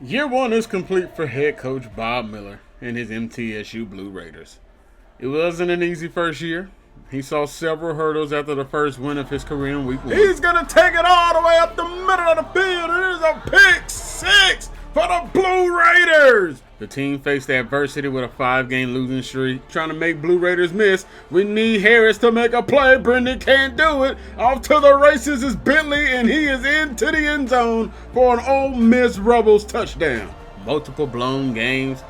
Year one is complete for head coach Bob Miller and his MTSU Blue Raiders. It wasn't an easy first year. He saw several hurdles after the first win of his career in week one. He's going to take it all the way up the middle of the field. It is a pick six for the Blue Raiders. The team faced adversity with a 5-game losing streak, trying to make Blue Raiders miss. We need Harris to make a play. Brendan can't do it. Off to the races is Bentley, and he is into the end zone for an Ole Miss Rebels touchdown. Multiple blown games.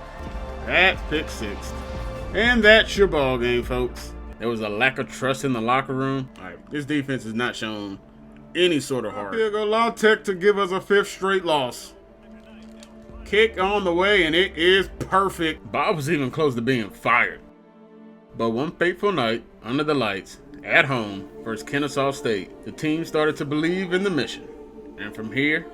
That's pick six. And that's your ball game, folks. There was a lack of trust in the locker room. All right, this defense has not shown any sort of heart. Field goal, La Tech to give us a 5th straight loss. Kick on the way, and it is perfect. Bob was even close to being fired. But one fateful night, under the lights, at home, versus Kennesaw State, the team started to believe in the mission. And from here,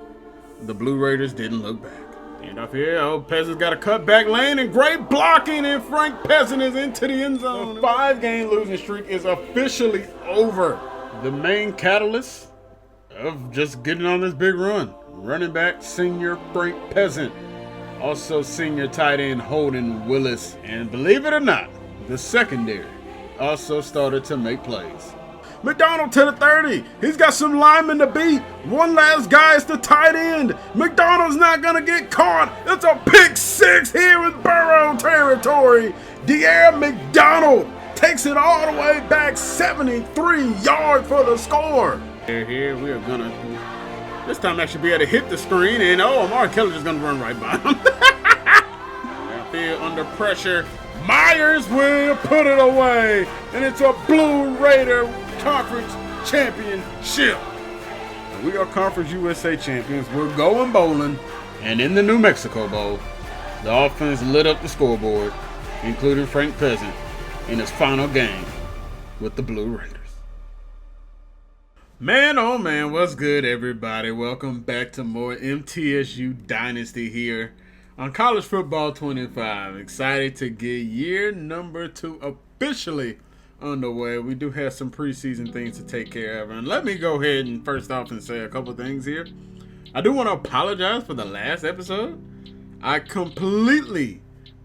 the Blue Raiders didn't look back. And up here, old Peasant's got a cutback lane, and great blocking, and Frank Peasant is into the end zone. The 5-game losing streak is officially over. The main catalyst of just getting on this big run. Running back senior Frank Peasant, also senior tight end Holden Willis, and believe it or not, the secondary also started to make plays. McDonald to the 30. He's got some linemen to beat. One last guy is the tight end. McDonald's not going to get caught. It's a pick six here in Burrow territory. De'Aaron McDonald takes it all the way back 73 yards for the score. Here we are going to this time actually be able to hit the screen, and Amari Keller's just going to run right by him. Downfield under pressure. Myers will put it away, and it's a Blue Raider Conference Championship. We are Conference USA champions. We're going bowling, and in the New Mexico Bowl, the offense lit up the scoreboard, including Frank Peasant in his final game with the Blue Raiders. Man, oh man, what's good, everybody? Welcome back to more MTSU Dynasty here on College Football 25. Excited to get year number 2 officially underway. We do have some preseason things to take care of. And let me go ahead and first off and say a couple things here. I do want to apologize for the last episode. I completely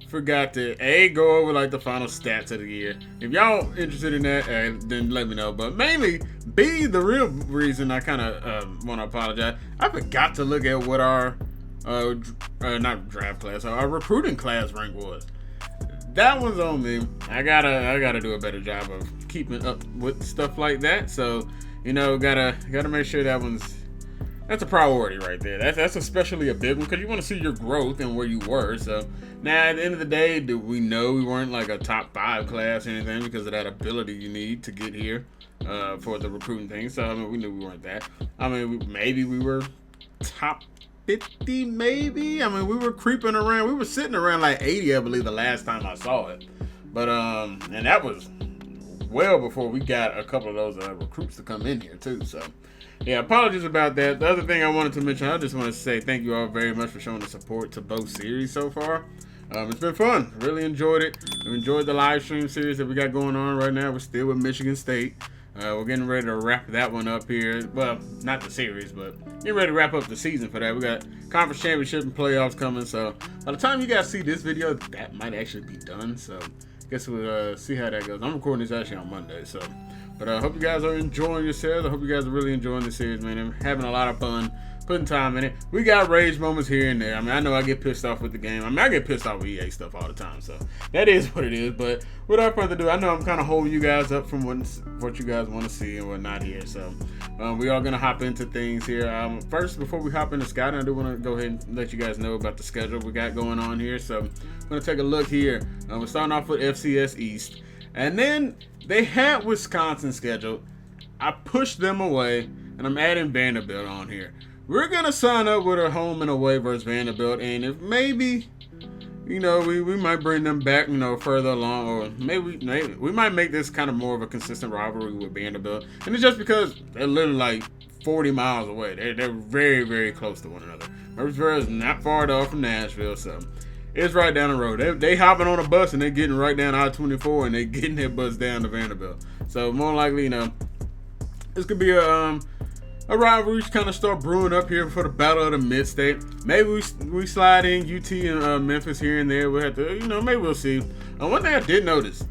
forgot to go over like the final stats of the year. If y'all interested in that, then let me know. But mainly, the real reason I kind of want to apologize, I forgot to look at what our not draft class, our recruiting class rank was. That one's on me. I gotta do a better job of keeping up with stuff like that. So gotta make sure that's a priority right there. That's especially a big one because you want to see your growth and where you were. So now at the end of the day, do we know we weren't like a top 5 class or anything because of that ability you need to get here for the recruiting thing? So we knew we weren't that. Maybe we were top 50, maybe. We were creeping around. We were sitting around like 80, I believe, the last time I saw it. But and that was well before we got a couple of those recruits to come in here too. So yeah, apologies about that. The other thing I wanted to mention, I just want to say thank you all very much for showing the support to both series so far. It's been fun. Really enjoyed it. I've enjoyed the live stream series that we got going on right now. We're still with Michigan State. We're getting ready to wrap that one up here. Well, not the series, but getting ready to wrap up the season for that. We got conference championship and playoffs coming. So by the time you guys see this video, that might actually be done. So I guess we'll see how that goes. I'm recording this actually on Monday. So, but I hope you guys are enjoying yourselves. I hope you guys are really enjoying the series, man. I'm having a lot of fun. Putting time in it. We got rage moments here and there. I know I get pissed off with the game. I get pissed off with EA stuff all the time. So that is what it is. But without further ado, I know I'm kind of holding you guys up from what you guys want to see and whatnot here. So we are going to hop into things here. First, before we hop into scouting, I do want to go ahead and let you guys know about the schedule we got going on here. So I'm going to take a look here. We're starting off with FCS East. And then they had Wisconsin scheduled. I pushed them away, and I'm adding Vanderbilt on here. We're going to sign up with a home and away versus Vanderbilt, and if maybe, we might bring them back, further along, or maybe we might make this kind of more of a consistent rivalry with Vanderbilt. And it's just because they're literally like 40 miles away. They're very, very close to one another. Murfreesboro is not far off from Nashville, so it's right down the road. They hopping on a bus, and they're getting right down I-24, and they're getting their bus down to Vanderbilt. So more likely, this could be a a rivalry kind of start brewing up here for the Battle of the Mid-State. Maybe we slide in UT and Memphis here and there. We'll have to, maybe we'll see. One thing I did notice,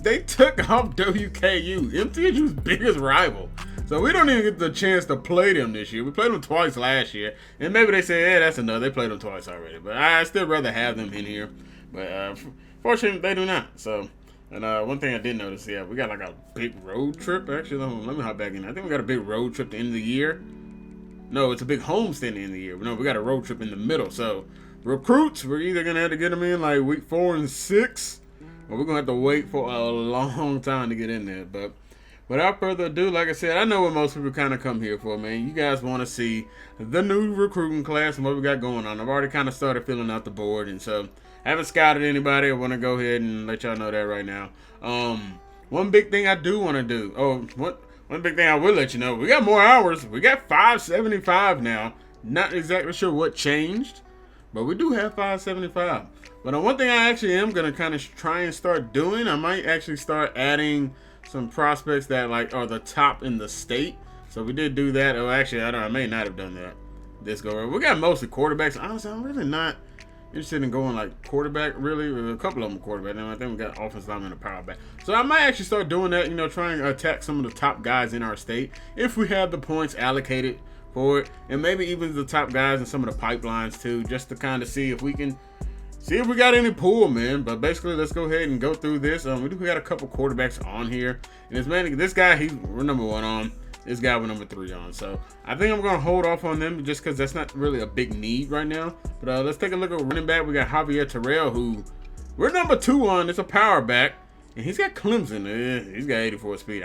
they took off WKU, MTSU's biggest rival. So we don't even get the chance to play them this year. We played them twice last year. And maybe they say, yeah, that's enough. They played them twice already. But I still rather have them in here. But fortunately, they do not. So, and one thing I did notice, yeah, we got like a big road trip. Actually, let me hop back in. I think we got a big road trip at the end of the year. No, it's a big homestand at the end of the year. No, we got a road trip in the middle. So, recruits, we're either going to have to get them in like week 4 and 6. Or we're going to have to wait for a long time to get in there. But without further ado, like I said, I know what most people kind of come here for, man. You guys want to see the new recruiting class and what we got going on. I've already kind of started filling out the board, and so I haven't scouted anybody. I want to go ahead and let y'all know that right now. One big thing I do want to do. One big thing I will let you know. We got more hours. We got 575 now. Not exactly sure what changed, but we do have 575. But one thing I actually am going to kind of try and start doing, I might actually start adding some prospects that like are the top in the state. So we did do that. Oh, actually, I may not have done that this go around. We got mostly quarterbacks. Honestly, I'm really not interested in going like quarterback, really. A couple of them quarterback. And I think we got offensive lineman and a power back. So I might actually start doing that, trying to attack some of the top guys in our state if we have the points allocated for it. And maybe even the top guys in some of the pipelines too, just to kind of see if we got any pool, man. But basically, let's go ahead and go through this. We got a couple quarterbacks on here. And it's mainly this guy, we're number 1 on. This guy we're number 3 on. So I think I'm going to hold off on them just because that's not really a big need right now. But let's take a look at running back. We got Javier Terrell, who we're number 2 on. It's a power back. And he's got Clemson. He's got 84 speed.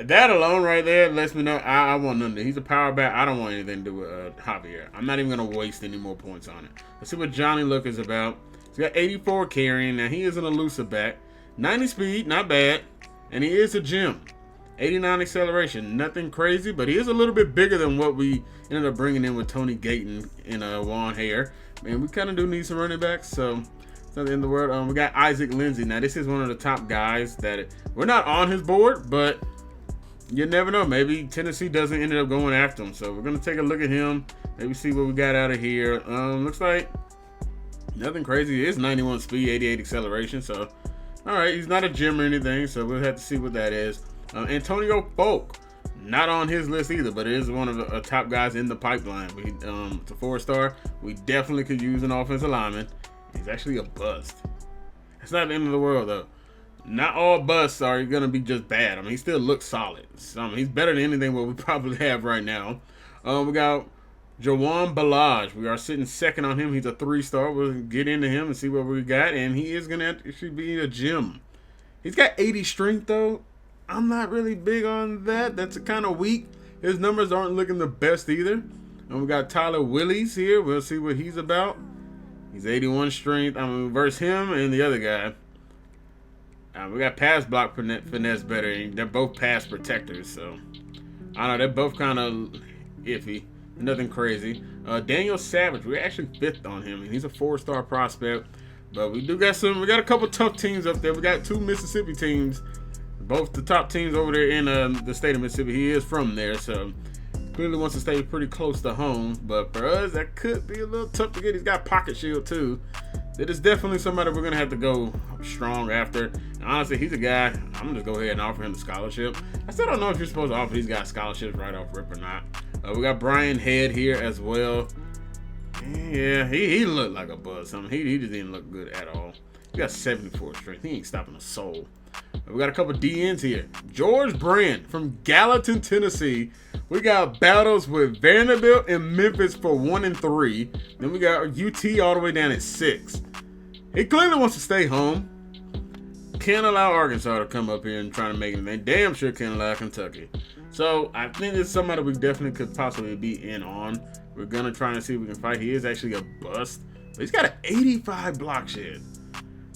That alone right there lets me know I want nothing. He's a power back. I don't want anything to do with Javier. I'm not even going to waste any more points on it. Let's see what Johnny Look is about. He's got 84 carrying. Now, he is an elusive back. 90 speed, not bad. And he is a gem. 89 acceleration, nothing crazy, but he is a little bit bigger than what we ended up bringing in with Tony Gayton and Juan Hare. Man, we kind of do need some running backs, so it's not the end of the world. We got Isaac Lindsey. Now, this is one of the top guys that we're not on his board, but you never know. Maybe Tennessee doesn't end up going after him. So we're going to take a look at him. Maybe see what we got out of here. Looks like nothing crazy. It is 91 speed, 88 acceleration. So, all right, he's not a gym or anything. So we'll have to see what that is. Antonio Folk, not on his list either, but it is one of the top guys in the pipeline. It's a 4-star. We definitely could use an offensive lineman. He's actually a bust. It's not the end of the world, though. Not all busts are going to be just bad. I mean, he still looks solid. He's better than anything what we probably have right now. We got Jawan Balaj. We are sitting second on him. He's a 3-star. We'll get into him and see what we got. And he is going to actually be a gem. He's got 80 strength, though. I'm not really big on that. That's kind of weak. His numbers aren't looking the best either. And we got Tyler Willies here. We'll see what he's about. He's 81 strength. Versus him and the other guy. We got pass block finesse better, and they're both pass protectors, so I don't know, they're both kind of iffy, nothing crazy. Daniel Savage, we're actually 5th on him, and he's a 4-star prospect, but we got a couple tough teams up there. We got 2 Mississippi teams, both the top teams over there in the state of Mississippi. He is from there, so clearly wants to stay pretty close to home, but for us, that could be a little tough to get. He's got pocket shield, too. It is definitely somebody we're going to have to go strong after. And honestly, he's a guy, I'm going to just go ahead and offer him the scholarship. I still don't know if you're supposed to offer these guys scholarships right off rip or not. We got Brian Head here as well. Yeah, he looked like a buzz. He just didn't look good at all. He got 74 strength. He ain't stopping a soul. We got a couple DNs here. George Brand from Gallatin, Tennessee. We got battles with Vanderbilt and Memphis for 1 and 3. Then we got UT all the way down at 6. He clearly wants to stay home. Can't allow Arkansas to come up here and try to make anything. Damn sure can't allow Kentucky. So I think it's somebody we definitely could possibly be in on. We're going to try and see if we can fight. He is actually a bust. But he's got an 85 block shed.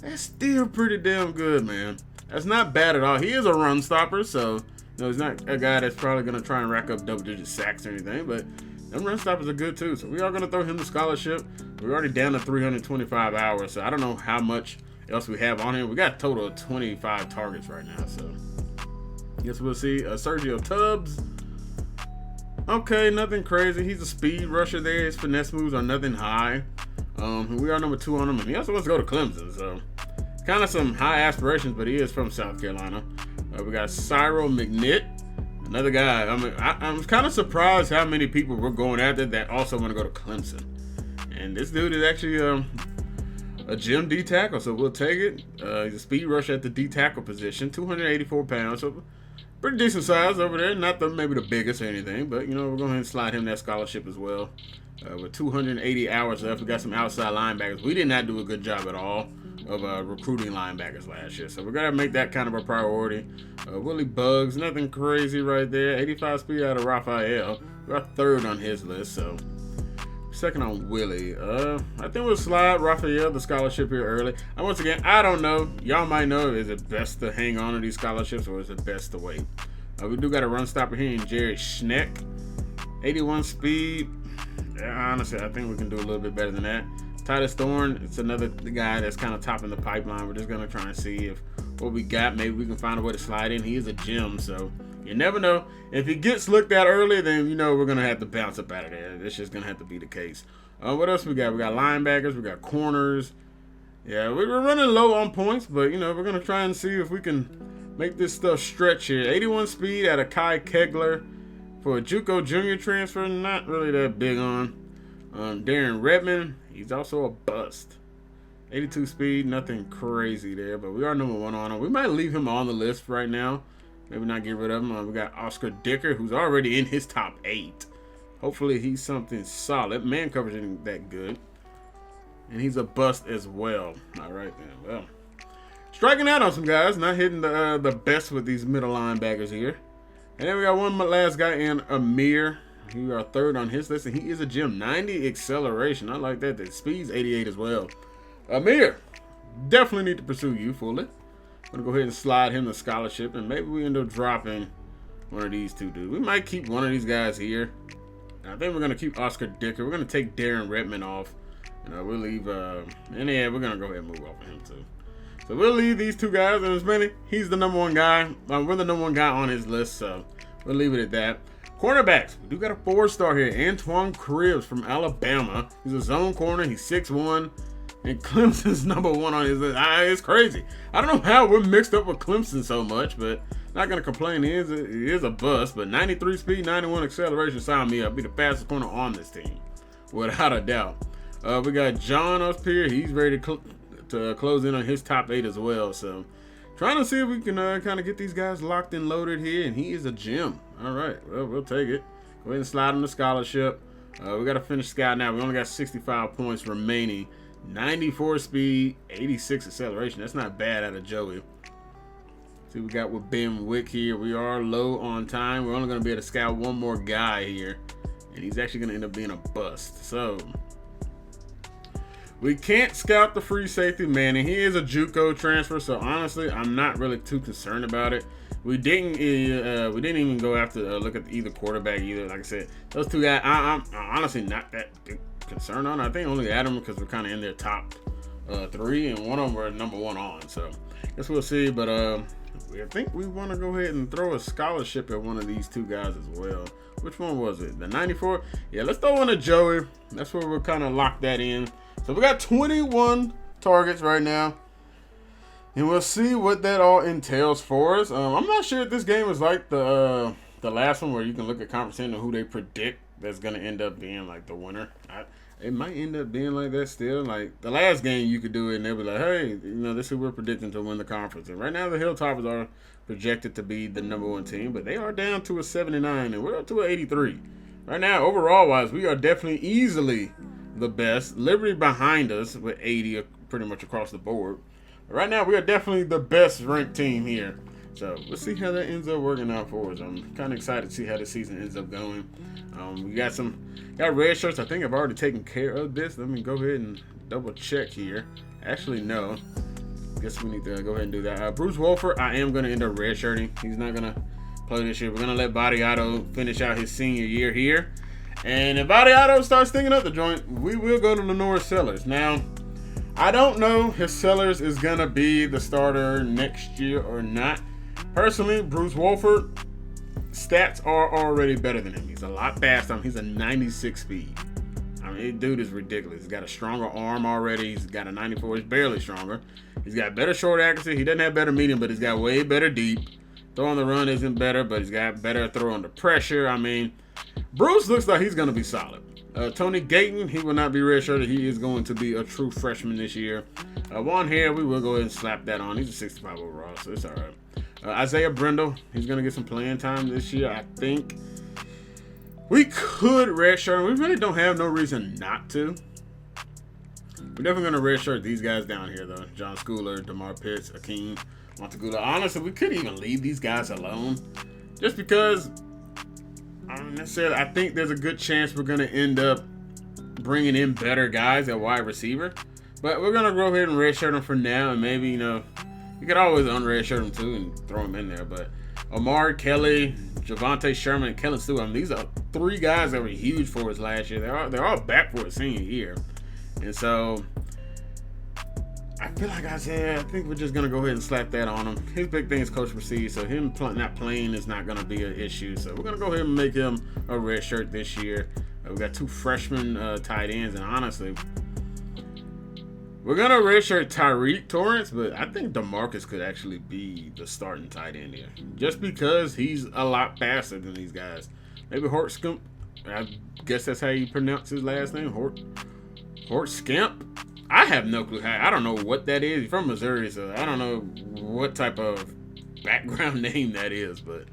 That's still pretty damn good, man. That's not bad at all. He is a run stopper, so he's not a guy that's probably going to try and rack up double-digit sacks or anything, but them run stoppers are good too. So we are going to throw him the scholarship. We're already down to 325 hours, so I don't know how much else we have on him. We got a total of 25 targets right now, so I guess we'll see. Sergio Tubbs. Okay, nothing crazy. He's a speed rusher there. His finesse moves are nothing high. We are number 2 on him, and he also wants to go to Clemson, so kind of some high aspirations, but he is from South Carolina. We got Cyril McNitt, another guy. I mean, I'm kind of surprised how many people we're going after that also want to go to Clemson. And this dude is actually a gym D tackle, so we'll take it. He's a speed rusher at the D tackle position, 284 pounds, so pretty decent size over there. Not maybe the biggest or anything, but we're going to go ahead and slide him that scholarship as well. With 280 hours left, we got some outside linebackers. We did not do a good job at all of recruiting linebackers last year, so we're going to make that kind of a priority. Willie Buggs, nothing crazy right there. 85 speed out of Raphael. We're 3rd on his list, so 2nd on Willie. I think we'll slide Raphael the scholarship here early. And once again, I don't know. Y'all might know, is it best to hang on to these scholarships or is it best to wait? We do got a run stopper here in Jerry Schneck. 81 speed. Yeah, honestly, I think we can do a little bit better than that. Titus Thorne, it's another guy that's kind of topping the pipeline. We're just going to try and see if what we got, maybe we can find a way to slide in. He is a gem, so you never know. If he gets looked at early, then we're going to have to bounce up out of there. It's just going to have to be the case. What else we got? We got linebackers. We got corners. Yeah, we're running low on points, but, we're going to try and see if we can make this stuff stretch here. 81 speed out of Kai Kegler. For a JUCO junior transfer, not really that big on. Darren Redmond, he's also a bust. 82 speed, nothing crazy there, but we are number 1 on him. We might leave him on the list right now. Maybe not get rid of him. We got Oscar Dicker, who's already in his top 8. Hopefully he's something solid. Man coverage isn't that good. And he's a bust as well. All right, then. Well, striking out on some guys, not hitting the best with these middle linebackers here. And then we got one last guy in Amir. We are 3rd on his list, and he is a gem. 90 acceleration. I like that. The speed's 88 as well. Amir, definitely need to pursue you fully. I'm going to go ahead and slide him the scholarship, and maybe we end up dropping one of these two dudes. We might keep one of these guys here. I think we're going to keep Oscar Dicker. We're going to take Darren Redmond off. We'll leave, and yeah, we're going to go ahead and move off of him too. So we'll leave these two guys, and as many, he's the number 1 guy. We're the number 1 guy on his list, so we'll leave it at that. Cornerbacks, we do got a 4-star here. Antoine Cribs from Alabama. He's a zone corner. He's 6'1", and Clemson's number 1 on his list. It's crazy. I don't know how we're mixed up with Clemson so much, but not going to complain. He is a bust, but 93 speed, 91 acceleration, sign me up. Be the fastest corner on this team, without a doubt. We got John up here. He's ready to close in on his top 8 as well. So trying to see if we can kind of get these guys locked and loaded here, and he is a gem. All right, well, we'll take it. Go ahead and slide on the scholarship. We got to finish scout now. We only got 65 points remaining. 94 speed, 86 acceleration. That's not bad out of Joey. See, we got with Ben Wick here. We are low on time. We're only going to be able to scout one more guy here, and he's actually going to end up being a bust. So we can't scout the free safety Manning. He is a JUCO transfer, so honestly, I'm not really too concerned about it. We didn't even go after look at either quarterback either. Like I said, those two guys, I'm honestly not that concerned on. I think only Adam because we're kind of in their top 3, and one of them we're number 1 on. So I guess we'll see. But I think we want to go ahead and throw a scholarship at one of these two guys as well. Which one was it? The 94? Yeah, let's throw one at Joey. That's where we'll kind of lock that in. So we got 21 targets right now. And we'll see what that all entails for us. I'm not sure if this game is like the last one where you can look at conference and who they predict that's going to end up being like the winner. It might end up being like that still. Like the last game you could do it and they'll be like, hey, this is who we're predicting to win the conference. And right now the Hilltoppers are projected to be the number 1 team, but they are down to a 79 and we're up to an 83. Right now, overall wise, we are definitely easily the best. Liberty behind us with 80 pretty much across the board. Right now, we are definitely the best ranked team here. So let's see how that ends up working out for us. I'm kind of excited to see how the season ends up going. We got Redshirts. I think I've already taken care of this. Let me go ahead and double check here. Actually, no. Guess we need to go ahead and do that. Bruce Wolford, I am going to end up redshirting. He's not going to play this year. We're going to let Badiato finish out his senior year here. And if Badiato starts sticking up the joint, we will go to Lenore Sellers. Now, I don't know if Sellers is going to be the starter next year or not. Personally, Bruce Wolford, stats are already better than him. He's a lot faster. He's a 96 speed. Dude is ridiculous. He's got a stronger arm already. He's got a 94. He's barely stronger. He's got better short accuracy. He doesn't have better medium, but he's got way better deep. Throw on the run isn't better, but he's got better throw under pressure. Bruce looks like he's going to be solid. Tony Gayton, he will not be redshirted. He is going to be a true freshman this year. Juan Hare, we will go ahead and slap that on. He's a 65 overall, so it's all right. Isaiah Brindle, he's going to get some playing time this year, I think. We could redshirt him. We really don't have no reason not to. We're definitely going to redshirt these guys down here, though. John Schooler, DeMar Pitts, Akeem Montagula. Honestly, we could even leave these guys alone. Just because, I think there's a good chance we're going to end up bringing in better guys at wide receiver. But we're going to go ahead and redshirt them for now. And maybe, you could always unredshirt them too and throw them in there. But Omar Kelly, Javante Sherman, and Kellen Stewart. These are three guys that were huge for us last year. They're all back for his senior year. And so I feel like I think we're just going to go ahead and slap that on him. His big thing is Coach Preseason, so him not playing is not going to be an issue. So we're going to go ahead and make him a red shirt this year. We got two freshman tight ends, and honestly, we're going to redshirt Tyreek Torrance, but I think DeMarcus could actually be the starting tight end here. Just because he's a lot faster than these guys. Maybe Hort Skimp. I guess that's how you pronounce his last name. Hort Skimp? I have no clue. I don't know what that is. He's from Missouri, so I don't know what type of background name that is, but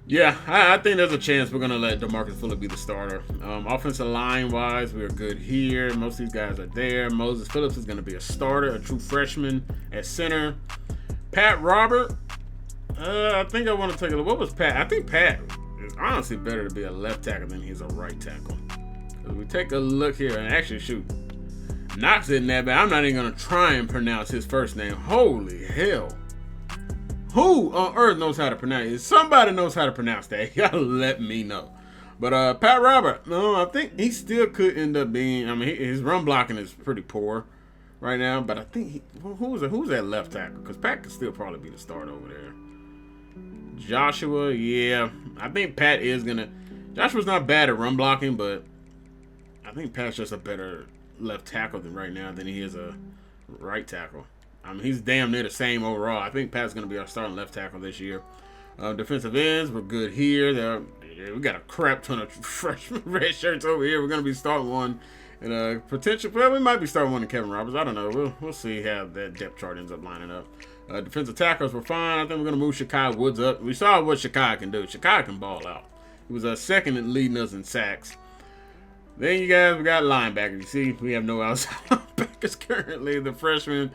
yeah, I think there's a chance we're going to let DeMarcus Fuller be the starter. Offensive line-wise, we're good here. Most of these guys are there. Moses Phillips is going to be a starter, a true freshman at center. Pat Robert, I think I want to take a look. What was Pat? I think Pat is honestly better to be a left tackle than he's a right tackle. If we take a look here, and actually, shoot, Knox isn't that bad. I'm not even going to try and pronounce his first name. Holy hell. Who on earth knows how to pronounce it? If somebody knows how to pronounce that, y'all let me know. But Pat Robert, I think he still could end up being, his run blocking is pretty poor right now, but I think who's that left tackle? Because Pat could still probably be the starter over there. Joshua, yeah. I think Pat is going to, Joshua's not bad at run blocking, but I think Pat's just a better left tackle right now than he is a right tackle. He's damn near the same overall. I think Pat's going to be our starting left tackle this year. Defensive ends, we're good here. We got a crap ton of freshman red shirts over here. We're going to be starting one. And we might be starting one in Kevin Roberts. I don't know. We'll see how that depth chart ends up lining up. Defensive tackles were fine. I think we're going to move Shakai Woods up. We saw what Shakai can do. Shakai can ball out. He was second in leading us in sacks. Then you guys, we got linebackers. You see, we have no outside linebackers currently. The freshmen,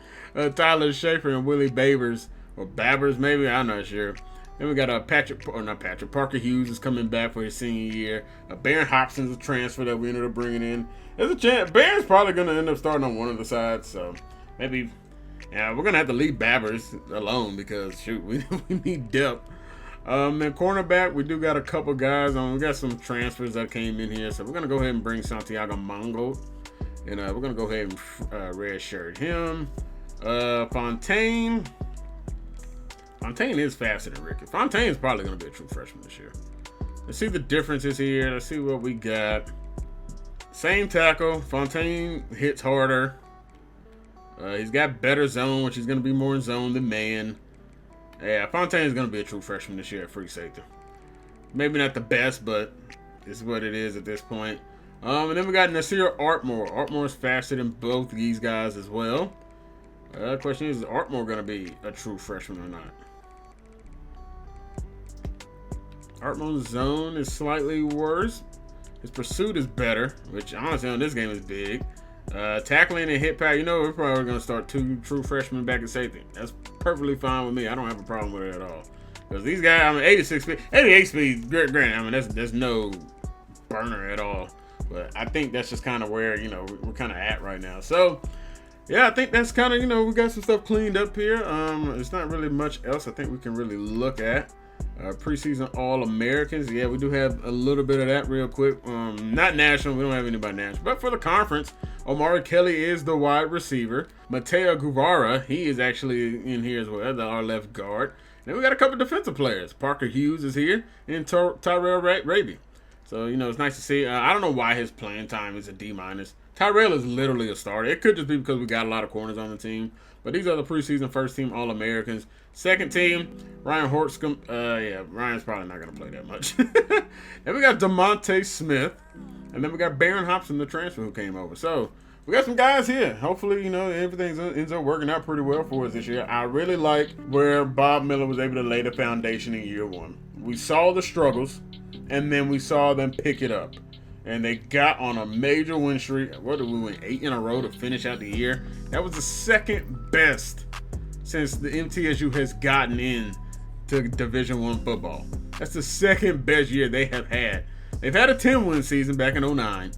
Tyler Schaefer and Willie Babers, or Babbers maybe, I'm not sure. Then we got Parker Hughes is coming back for his senior year. Barron Hopkins, a transfer that we ended up bringing in. There's a chance Barron's probably going to end up starting on one of the sides, so maybe, we're going to have to leave Babbers alone because, shoot, we need depth. And cornerback, we do got a couple guys. We got some transfers that came in here, so we're gonna go ahead and bring Santiago Mongo, and we're gonna go ahead and redshirt him. Fontaine is faster than Ricky. Fontaine is probably gonna be a true freshman this year. Let's see the differences here. Let's see what we got. Same tackle. Fontaine hits harder. He's got better zone, which is gonna be more in zone than man. Yeah, Fontaine is going to be a true freshman this year at free safety. Maybe not the best, but it's what it is at this point. And then we got Nasir Artmore. Artmore is faster than both of these guys as well. The question is Artmore going to be a true freshman or not? Artmore's zone is slightly worse. His pursuit is better, which honestly on this game is big. Tackling and hit pack, we're probably going to start two true freshmen back at safety. That's perfectly fine with me. I don't have a problem with it at all. Because these guys, 86 speed, 88 speed, granted, that's no burner at all. But I think that's just kind of where, we're kind of at right now. So, yeah, I think that's kind of, we got some stuff cleaned up here. It's not really much else I think we can really look at. Preseason All-Americans. Yeah, we do have a little bit of that real quick. Not national. We don't have anybody national. But for the conference, Omari Kelly is the wide receiver. Mateo Guevara, he is actually in here as well, our left guard. Then we got a couple defensive players. Parker Hughes is here, and Tyrell Raby. So, it's nice to see. I don't know why his playing time is a D-. Tyrell is literally a starter. It could just be because we got a lot of corners on the team. But these are the preseason first-team All-Americans. Second team, Ryan Hortscomb. Ryan's probably not going to play that much. Then we got DeMonte Smith. And then we got Barron Hobson, the transfer who came over. So, we got some guys here. Hopefully, everything ends up working out pretty well for us this year. I really like where Bob Miller was able to lay the foundation in year one. We saw the struggles, and then we saw them pick it up. And they got on a major win streak. What did we win? 8 in a row to finish out the year. That was the second best since the MTSU has gotten in to Division I football. That's the second best year they have had. They've had a 10-win season back in 2009.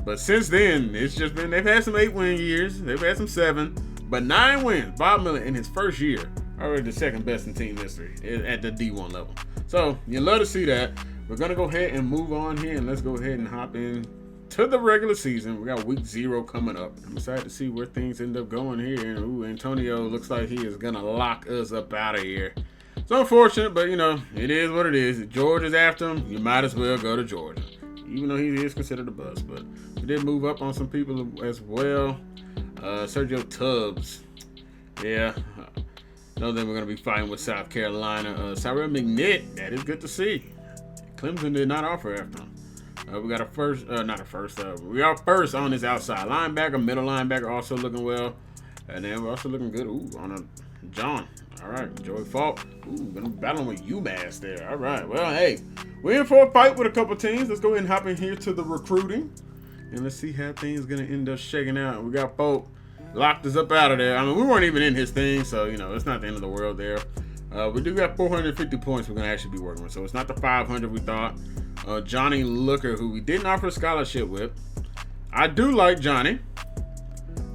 But since then, it's just been, they've had some 8-win years. They've had some 7. But 9 wins. Bob Miller in his first year, already the second best in team history at the D1 level. So, you love to see that. We're going to go ahead and move on here, and let's go ahead and hop in to the regular season. We got week 0 coming up. I'm excited to see where things end up going here. Ooh, Antonio looks like he is going to lock us up out of here. It's unfortunate, but, it is what it is. If Georgia's after him, you might as well go to Georgia, even though he is considered a bust. But we did move up on some people as well. Sergio Tubbs. Yeah. Know that we're going to be fighting with South Carolina. Cyril McNitt. That is good to see. Clemson did not offer after him. We got we are first on this outside linebacker, middle linebacker also looking well. And then we're also looking good. Ooh, on a John. All right, Joey Falk. Ooh, gonna battling with UMass there. All right, well, hey, we're in for a fight with a couple teams. Let's go ahead and hop in here to the recruiting. And let's see how things gonna end up shaking out. We got Falk locked us up out of there. I mean, we weren't even in his thing, so, it's not the end of the world there. We do got 450 points we're going to actually be working with, so it's not the 500 we thought. Johnny Looker, who we didn't offer a scholarship with. I do like Johnny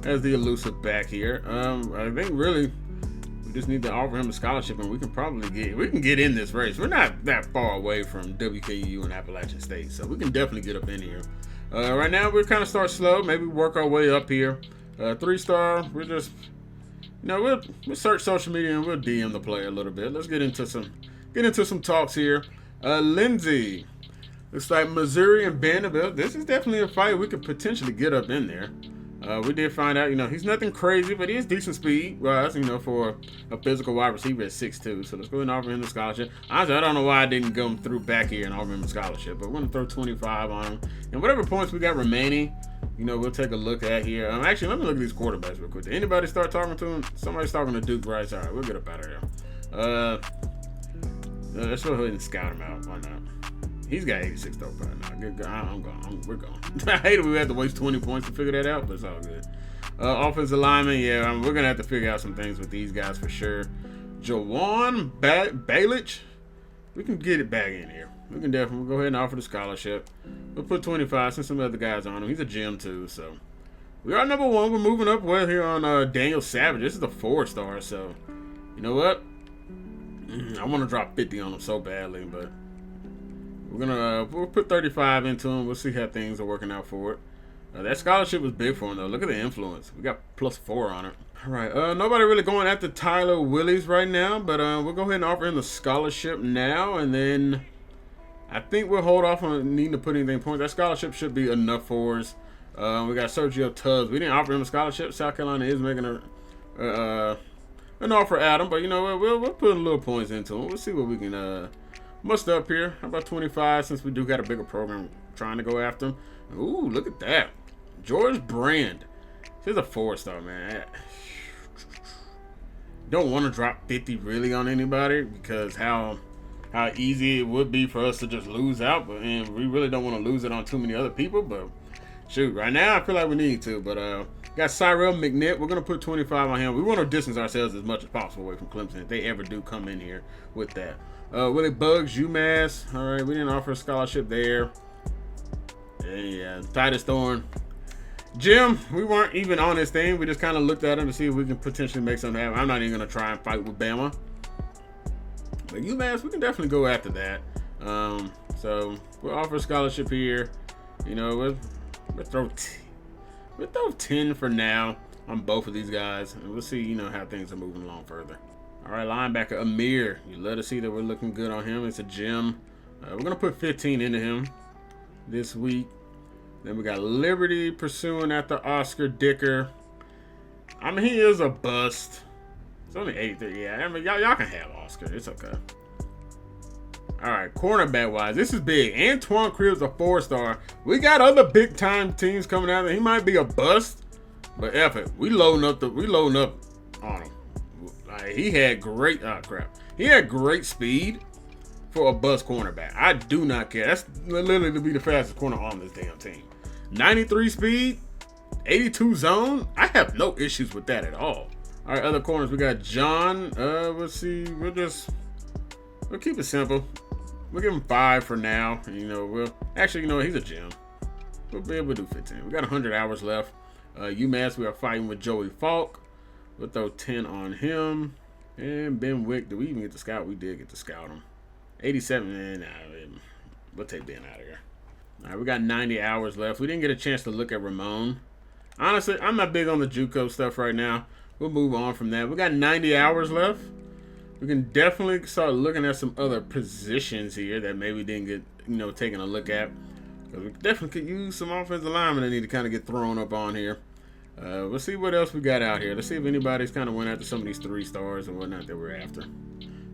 as the elusive back here. I think really we just need to offer him a scholarship, and we can get in this race. We're not that far away from WKU and Appalachian State, so we can definitely get up in here. Right now, we're kind of start slow. Maybe work our way up here. 3-star, we're just... we'll search social media and we'll DM the player a little bit. Let's get into some talks here. Lindsay, looks like Missouri and Vanderbilt. This is definitely a fight we could potentially get up in there. We did find out, he's nothing crazy, but he has decent speed wise, for a physical wide receiver at 6'2". So let's go ahead and offer him the scholarship. Honestly, I don't know why I didn't go through back here and offer him a scholarship, but we're going to throw 25 on him. And whatever points we got remaining, we'll take a look at here. Actually, let me look at these quarterbacks real quick. Did anybody start talking to him? Somebody's talking to Duke Rice. All right, we'll get up out of here. Let's go ahead and scout him out. Why not? He's got 86 though, but we're going. I hate it we had to waste 20 points to figure that out, but it's all good. Offensive lineman, we're going to have to figure out some things with these guys for sure. Jawan Balich, we can get it back in here. We can definitely go ahead and offer the scholarship. We'll put 25 since some other guys on him. He's a gem too, so. We are number 1. We're moving up well here on Daniel Savage. This is a 4-star, so. You know what? I want to drop 50 on him so badly, but. We'll put 35 into him. We'll see how things are working out for it. That scholarship was big for him, though. Look at the influence. We got +4 on it. All right. Nobody really going after Tyler Willies right now, but we'll go ahead and offer him the scholarship now, and then I think we'll hold off on needing to put anything in points. That scholarship should be enough for us. We got Sergio Tubbs. We didn't offer him a scholarship. South Carolina is making an offer at him, but we'll put a little points into him. We'll see what we can muster up here. How about 25 since we do got a bigger program trying to go after him. Ooh, look at that. George Brand. He's a 4-star, man. Don't want to drop 50 really on anybody because how easy it would be for us to just lose out, and we really don't want to lose it on too many other people, but shoot, right now I feel like we need to, but got Cyril McNitt. We're going to put 25 on him. We want to distance ourselves as much as possible away from Clemson if they ever do come in here with that. Willie Bugs, UMass. All right, we didn't offer a scholarship there. Yeah, Titus Thorne. Jim, we weren't even on this thing. We just kind of looked at him to see if we can potentially make something happen. I'm not even going to try and fight with Bama. But UMass, we can definitely go after that. So we'll offer a scholarship here. We'll throw 10 for now on both of these guys. And we'll see, how things are moving along further. All right, linebacker Amir. You love to see that we're looking good on him. It's a gem. We're going to put 15 into him this week. Then we got Liberty pursuing after Oscar Dicker. I mean, he is a bust. It's only 83. Yeah, I mean, y'all can have Oscar. It's okay. All right, cornerback-wise, this is big. Antoine Cribs, a 4-star. We got other big-time teams coming out there. He might be a bust, but F it. We loading up on him. He had great He had great speed for a bust cornerback. I do not care. That's literally to be the fastest corner on this damn team. 93 speed, 82 zone. I have no issues with that at all. All right, other corners, we got John. Let's see. We'll keep it simple. We'll give him 5 for now. He's a gem. We'll be able to do 15. We got 100 hours left. UMass, we are fighting with Joey Falk. We'll throw 10 on him. And Ben Wick, did we even get the scout? We did get to scout him. 87, we'll take Ben out of here. All right, we got 90 hours left. We didn't get a chance to look at Ramon. Honestly, I'm not big on the JUCO stuff right now. We'll move on from that. We got 90 hours left. We can definitely start looking at some other positions here that maybe didn't get, taken a look at. Because we definitely could use some offensive linemen that need to kind of get thrown up on here. We'll see what else we got out here. Let's see if anybody's kind of went after some of these 3-stars and whatnot that we're after.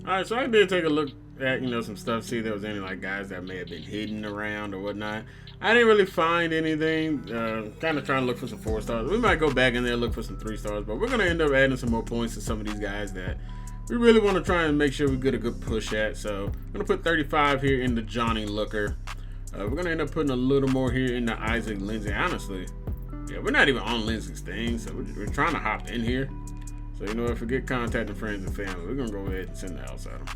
All right, so I did take a look at, some stuff, see if there was any, guys that may have been hidden around or whatnot. I didn't really find anything. Kind of trying to look for some 4-stars. We might go back in there and look for some 3-stars, but we're going to end up adding some more points to some of these guys that we really want to try and make sure we get a good push at. So I'm going to put 35 here into Johnny Looker. We're going to end up putting a little more here into Isaac Lindsay. Honestly, yeah, we're not even on Lindsay's thing, so we're trying to hop in here. So, forget contacting friends and family. We're going to go ahead and send the outside him.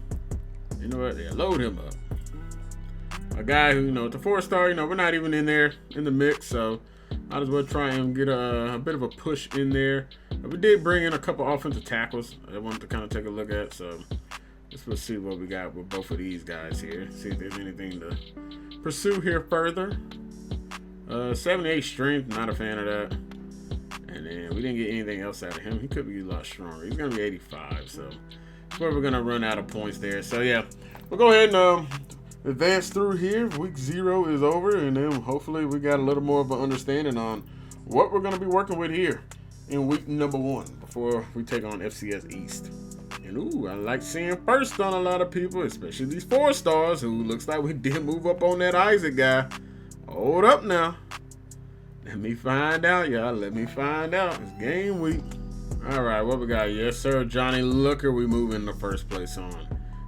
You know what? Yeah, load him up. A guy who, it's a 4-star, we're not even in there in the mix, so might as well try and get a bit of a push in there. We did bring in a couple offensive tackles I wanted to kind of take a look at, so let's see what we got with both of these guys here. See if there's anything to pursue here further. 78 strength, not a fan of that. And then we didn't get anything else out of him. He could be a lot stronger. He's going to be 85, so that's where we're going to run out of points there. So, yeah, we'll go ahead and advance through here. Week 0 is over, and then hopefully we got a little more of an understanding on what we're going to be working with here in week number 1 before we take on FCS East. And, I like seeing first on a lot of people, especially these 4-stars who looks like we did move up on that Isaac guy. Hold up now. Let me find out, y'all. Let me find out. It's game week. All right, what we got? Yes, sir. Johnny Looker, we move in the first place on.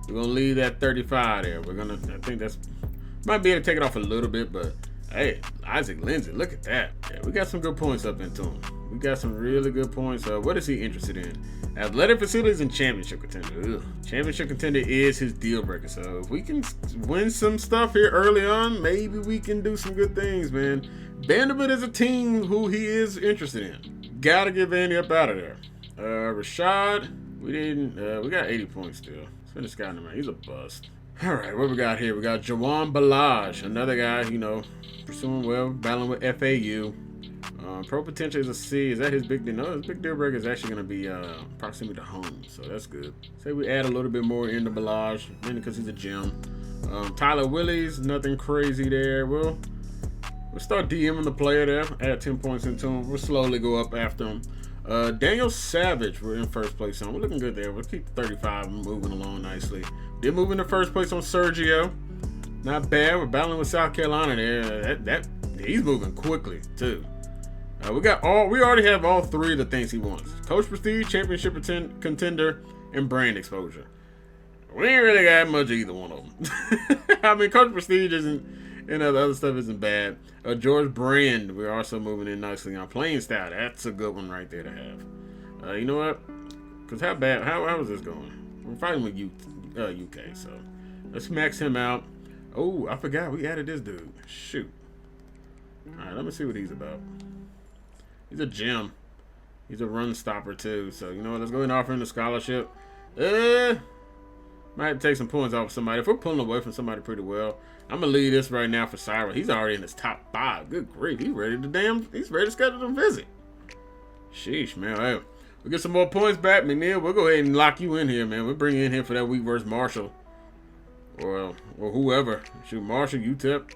We're going to leave that 35 there. I think that's, might be able to take it off a little bit, but hey, Isaac Lindsay, look at that. Yeah, we got some good points up into him. We got some really good points. What is he interested in? Athletic facilities and championship contender. Ugh. Championship contender is his deal breaker. So if we can win some stuff here early on, maybe we can do some good things, man. Vanderbilt is a team who he is interested in. Gotta get Vandy up out of there. Rashad, we got 80 points still. Let's finish scouting him out. He's a bust. All right, what we got here? We got Jawan Balaj, another guy, pursuing well, battling with FAU. Pro potential is a C. Is that his big deal? No, his big deal breaker is actually going to be proximity to home, so that's good. Say we add a little bit more into Balaj, mainly because he's a gem. Tyler Willies, nothing crazy there. We'll start DMing the player there, add 10 points into him. We'll slowly go up after him. Daniel Savage, we're in first place on. We're looking good there. We'll keep 35 moving along nicely. Did move into first place on Sergio. Not bad. We're battling with South Carolina there. He's moving quickly too. We already have all 3 of the things he wants: coach prestige, championship contender, and brand exposure. We ain't really got much of either one of them. I mean, coach prestige isn't, the other stuff isn't bad. George Brand, we're also moving in nicely on playing style. That's a good one right there to have. You know what? Because how is this going? We're fighting with UK, so let's max him out. Oh, I forgot we added this dude. Shoot. All right, let me see what he's about. He's a gem. He's a run stopper too. So you know what? Let's go ahead and offer him the scholarship. Might take some points off somebody. If we're pulling away from somebody pretty well, I'm gonna leave this right now for Cyril. He's already in his top 5. Good grief. He's ready to schedule a visit. Sheesh, man. Hey, We get some more points back, McNeil. We'll go ahead and lock you in here, man. We'll bring you in here for that week versus Marshall. Or whoever. Shoot, Marshall, UTEP.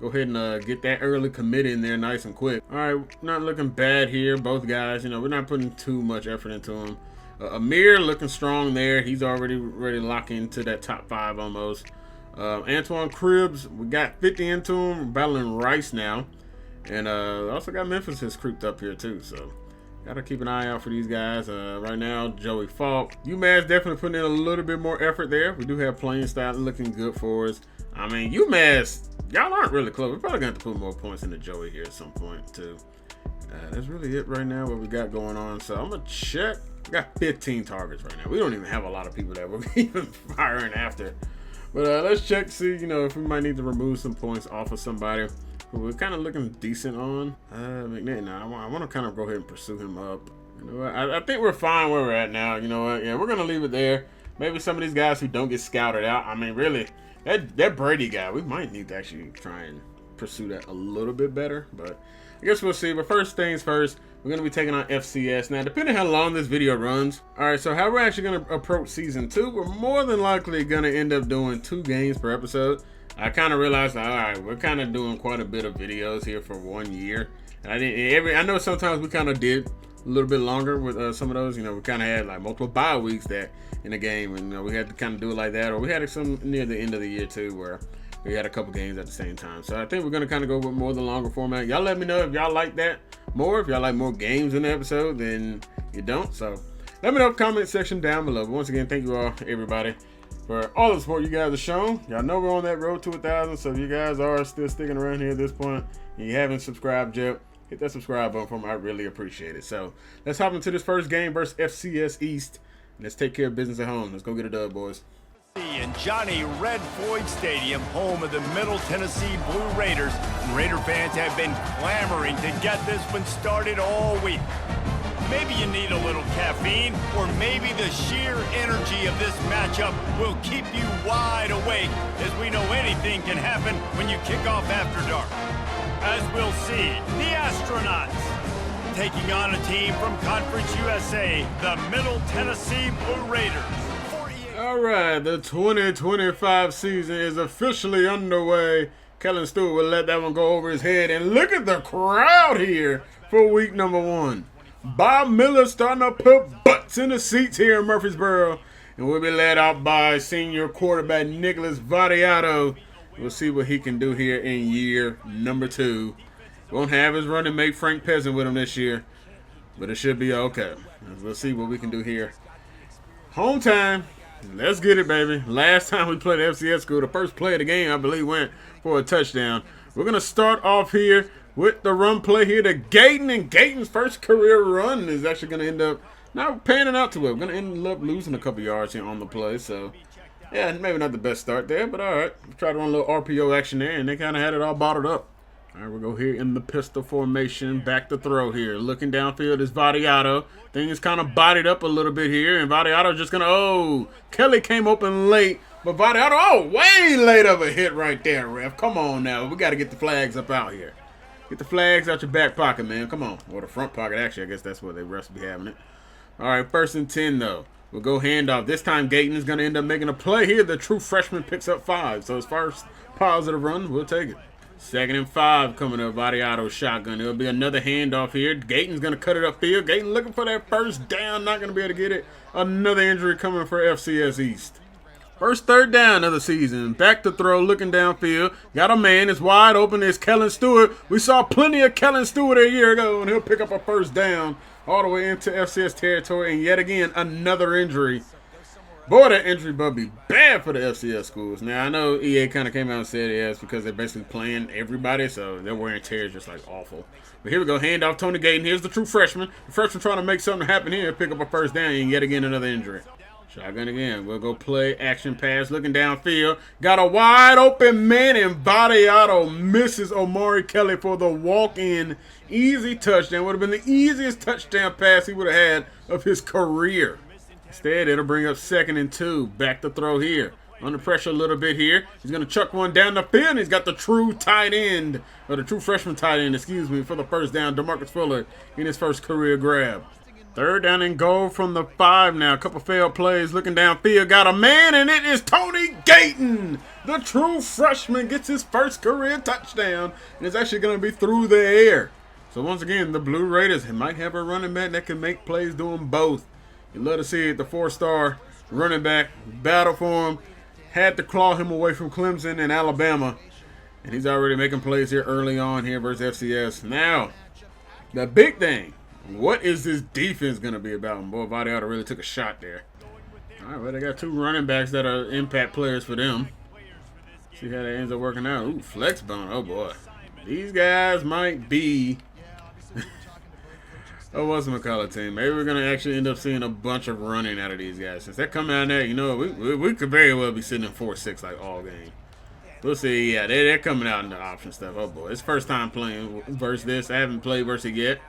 Go ahead and get that early commit in there nice and quick. All right, not looking bad here. Both guys, we're not putting too much effort into them. Amir looking strong there. He's already ready to lock into that top 5 almost. Antoine Cribbs, we got 50 into him. We're battling Rice now. And also got Memphis has creeped up here too. So got to keep an eye out for these guys. Right now, Joey Falk. UMass definitely putting in a little bit more effort there. We do have playing style looking good for us. I mean, UMass, y'all aren't really close. We're probably going to have to put more points into Joey here at some point, too. That's really it right now, what we got going on. So I'm going to check. We got 15 targets right now. We don't even have a lot of people that we're even firing after. But let's check to see, if we might need to remove some points off of somebody who we're kind of looking decent on. McNair, I want to kind of go ahead and pursue him up. You know what? I think we're fine where we're at now. You know what? Yeah, we're going to leave it there. Maybe some of these guys who don't get scouted out. I mean, really, that Brady guy, we might need to actually try and pursue that a little bit better. But I guess we'll see. But first things first, we're going to be taking on FCS. Now, depending on how long this video runs. All right, so how we're actually going to approach season 2, we're more than likely going to end up doing 2 games per episode. I kind of realized, all right, we're kind of doing quite a bit of videos here for 1 year. And I know sometimes we kind of did a little bit longer with some of those. We kind of had like multiple bye weeks that in a game, and we had to kind of do it like that. Or we had some near the end of the year too, where we had a couple games at the same time. So I think we're gonna kind of go with more the longer format. Y'all let me know if y'all like that more. If y'all like more games in the episode than you don't. So let me know in the comment section down below. But once again, thank you all, everybody, for all the support you guys have shown. Y'all know we're on that road to 1,000. So if you guys are still sticking around here at this point and you haven't subscribed yet, hit that subscribe button for me. I really appreciate it. So let's hop into this first game versus FCS East. And let's take care of business at home. Let's go get a dub, boys. In Johnny Red Floyd Stadium, home of the Middle Tennessee Blue Raiders, and Raider fans have been clamoring to get this one started all week. Maybe you need a little caffeine, or maybe the sheer energy of this matchup will keep you wide awake, as we know anything can happen when you kick off after dark. As we'll see, the Astronauts taking on a team from Conference USA, the Middle Tennessee Blue Raiders. All right, the 2025 season is officially underway. Kellen Stewart will let that one go over his head. And look at the crowd here for week number 1. Bob Miller starting to put butts in the seats here in Murfreesboro. And we'll be led out by senior quarterback Nicholas Vadiato. We'll see what he can do here in year number 2. Won't have his running mate Frank Peasant with him this year, but it should be okay. We'll see what we can do here. Home time. Let's get it, baby. Last time we played FCS school, the first play of the game, I believe, went for a touchdown. We're going to start off here with the run play here to Gayton, and Gayton's first career run is actually going to end up not panning out to it. We're going to end up losing a couple yards here on the play, so yeah, maybe not the best start there, but all right. We tried to run a little RPO action there, and they kind of had it all bottled up. All right, we'll go here in the pistol formation. Back to throw here. Looking downfield is Vadiato. Thing is kind of bodied up a little bit here. And Vadiato just going to, Kelly came open late. But Vadiato, way late of a hit right there, ref. Come on now. We got to get the flags up out here. Get the flags out your back pocket, man. Come on. Or the front pocket, actually. I guess that's where they rest be having it. All right, 1st and 10, though. We'll go handoff. This time, Gayton is going to end up making a play here. The true freshman picks up 5. So his first positive run, we'll take it. 2nd and 5 coming up. Vadiato shotgun. It'll be another handoff here. Gayton's going to cut it upfield. Gayton looking for that first down. Not going to be able to get it. Another injury coming for FCS East. First 3rd down of the season. Back to throw. Looking downfield. Got a man. It's wide open. It's Kellen Stewart. We saw plenty of Kellen Stewart a year ago, and he'll pick up a first down all the way into FCS territory. And yet again, another injury. Boy, that injury bug be bad for the FCS schools. Now, I know EA kind of came out and said it's because they're basically playing everybody, so their wear and tear is just, like, awful. But here we go. Handoff, Tony Gayton. Here's the true freshman. The freshman trying to make something happen here. Pick up a first down, and yet again, another injury. Shotgun again. We'll go play, action pass, looking downfield. Got a wide open man, and Vadiato misses Omari Kelly for the walk-in easy touchdown. Would have been the easiest touchdown pass he would have had of his career. Instead, it'll bring up 2nd and 2. Back to throw here. Under pressure a little bit here. He's going to chuck one down the field. He's got the true tight end, or the true freshman tight end, excuse me, for the first down. DeMarcus Fuller in his first career grab. Third down and goal from the 5 now. A couple failed plays. Looking downfield. Got a man, and it is Tony Gayton. The true freshman gets his first career touchdown. And it's actually going to be through the air. So once again, the Blue Raiders might have a running back that can make plays doing both. You love to see it. The 4-star running back battle for him. Had to claw him away from Clemson and Alabama. And he's already making plays here early on here versus FCS. Now, the big thing. What is this defense going to be about? And boy, Vadiata really took a shot there. All right, well, they got 2 running backs that are impact players for them. See how that ends up working out. Ooh, flex bone. Oh, boy. These guys might be... oh, what's the McCullough team? Maybe we're going to actually end up seeing a bunch of running out of these guys. Since they're coming out there, you know, we could very well be sitting in 4-6 like all game. We'll see. Yeah, they're coming out in the option stuff. Oh, boy. It's first time playing versus this. I haven't played versus it yet.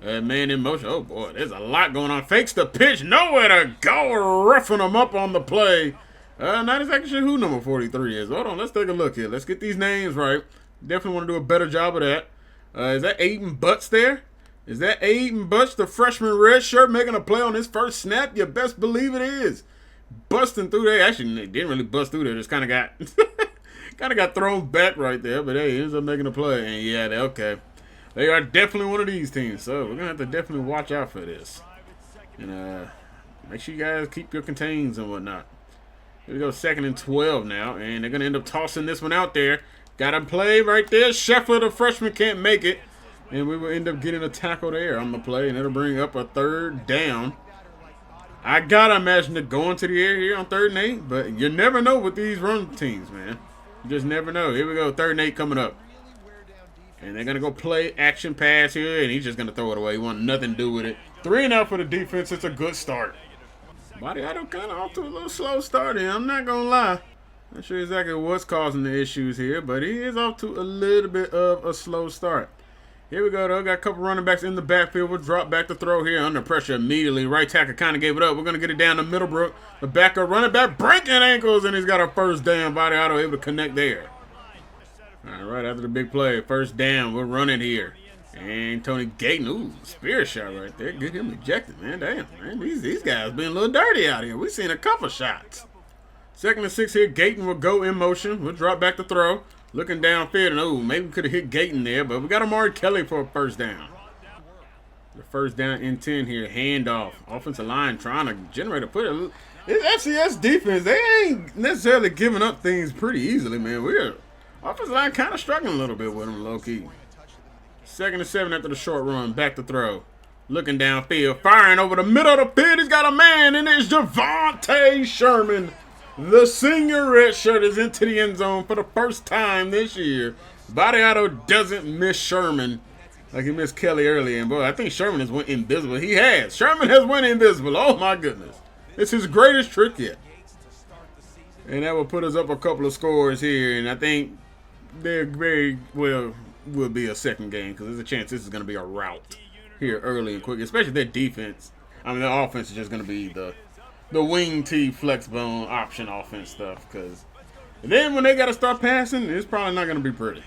Man in motion. Oh, boy. There's a lot going on. Fakes the pitch. Nowhere to go. Roughing them up on the play. Not exactly sure who number 43 is. Hold on. Let's take a look here. Let's get these names right. Definitely want to do a better job of that. Is that Aiden Butts there? Is that Aiden Butts, the freshman redshirt, making a play on his first snap? You best believe it is. Busting through there. Actually, they didn't really bust through there. Just kind of got thrown back right there. But, hey, he ends up making a play. And, yeah, okay. They are definitely one of these teams, so we're going to have to definitely watch out for this. And make sure you guys keep your contains and whatnot. Here we go, 2nd and 12 now, and they're going to end up tossing this one out there. Got a play right there. Scheffler, the freshman, can't make it. And we will end up getting a tackle there on the play, and it'll bring up a 3rd down. I got to imagine it going to the air here on 3rd and 8, but you never know with these run teams, man. You just never know. Here we go, 3rd and 8 coming up. And they're going to go play action pass here, and he's just going to throw it away. He wants nothing to do with it. 3 and out for the defense. It's a good start. Vadiata kind of off to a little slow start here. I'm not going to lie. Not sure exactly what's causing the issues here, but he is off to a little bit of a slow start. Here we go, though. Got a couple running backs in the backfield. We'll drop back to throw here under pressure immediately. Right tackle kind of gave it up. We're going to get it down to Middlebrook. The backup running back breaking ankles, and he's got a 1st down. Vadiata able to connect there. All right, after the big play, 1st down, we're running here. And Tony Gayton, ooh, spear shot right there. Get him ejected, man. Damn, man, these guys been a little dirty out here. We've seen a couple shots. 2nd and 6 here, Gayton will go in motion. We'll drop back to throw. Looking downfield, and ooh, maybe we could have hit Gayton there, but we got Amari Kelly for a 1st down. The 1st down and 10 here, handoff. Offensive line trying to generate a put. This FCS defense, they ain't necessarily giving up things pretty easily, man. We're offensive line kind of struggling a little bit with them, low-key. 2nd and 7 after the short run. Back to throw. Looking downfield. Firing over the middle of the pit. He's got a man, and it's Javonte Sherman. The senior redshirt is into the end zone for the first time this year. Vadiata doesn't miss Sherman like he missed Kelly earlier. And, boy, I think Sherman has went invisible. He has. Sherman has went invisible. Oh, my goodness. It's his greatest trick yet. And that will put us up a couple of scores here. And I think there very well will be a 2nd game because there's a chance this is going to be a rout here early and quick, especially their defense. I mean, their offense is just going to be the wing tee flex bone option offense stuff because then when they got to start passing, it's probably not going to be pretty.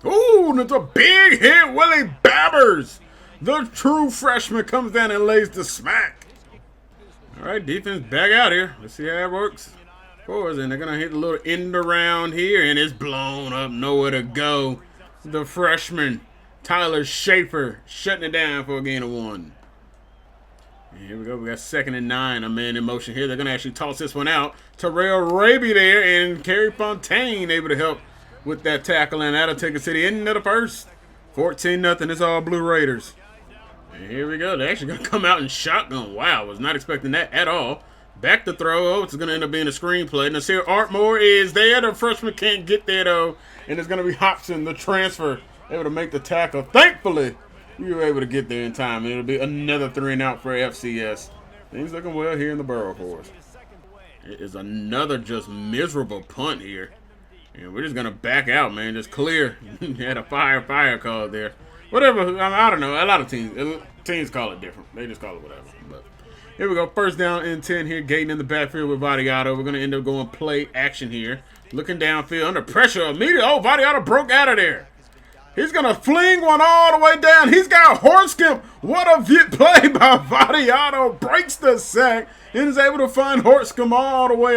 Ooh, that's a big hit. Willie Babbers, the true freshman, comes down and lays the smack. All right, defense back out here. Let's see how it works. And they're going to hit a little end around here, and it's blown up, nowhere to go. The freshman, Tyler Schaefer, shutting it down for a gain of 1. And here we go. We got 2nd and 9. A man in motion here. They're going to actually toss this one out. Terrell Raby there, and Kerry Fontaine able to help with that tackle, and that'll take us to the end of the 1st. 14-0. It's all Blue Raiders. And here we go. They're actually going to come out in shotgun. Wow, was not expecting that at all. Back to throw. Oh, it's going to end up being a screenplay. Nasir Artmore is there. The freshman can't get there, though. And it's going to be Hobson, the transfer, able to make the tackle. Thankfully, we were able to get there in time. And it'll be another 3 and out for FCS. Things looking well here in the Burrow for us. It is another just miserable punt here. And we're just going to back out, man. Just clear. Had a fire call there. Whatever. I don't know. A lot of teams call it different. They just call it whatever. But here we go. 1st down and 10 here. Gayton in the backfield with Vadiata. We're going to end up going play action here. Looking downfield under pressure. Immediately. Oh, Vadiata broke out of there. He's going to fling one all the way down. He's got Horskimp. What a play by Vadiato. Breaks the sack and is able to find Horskimp all the way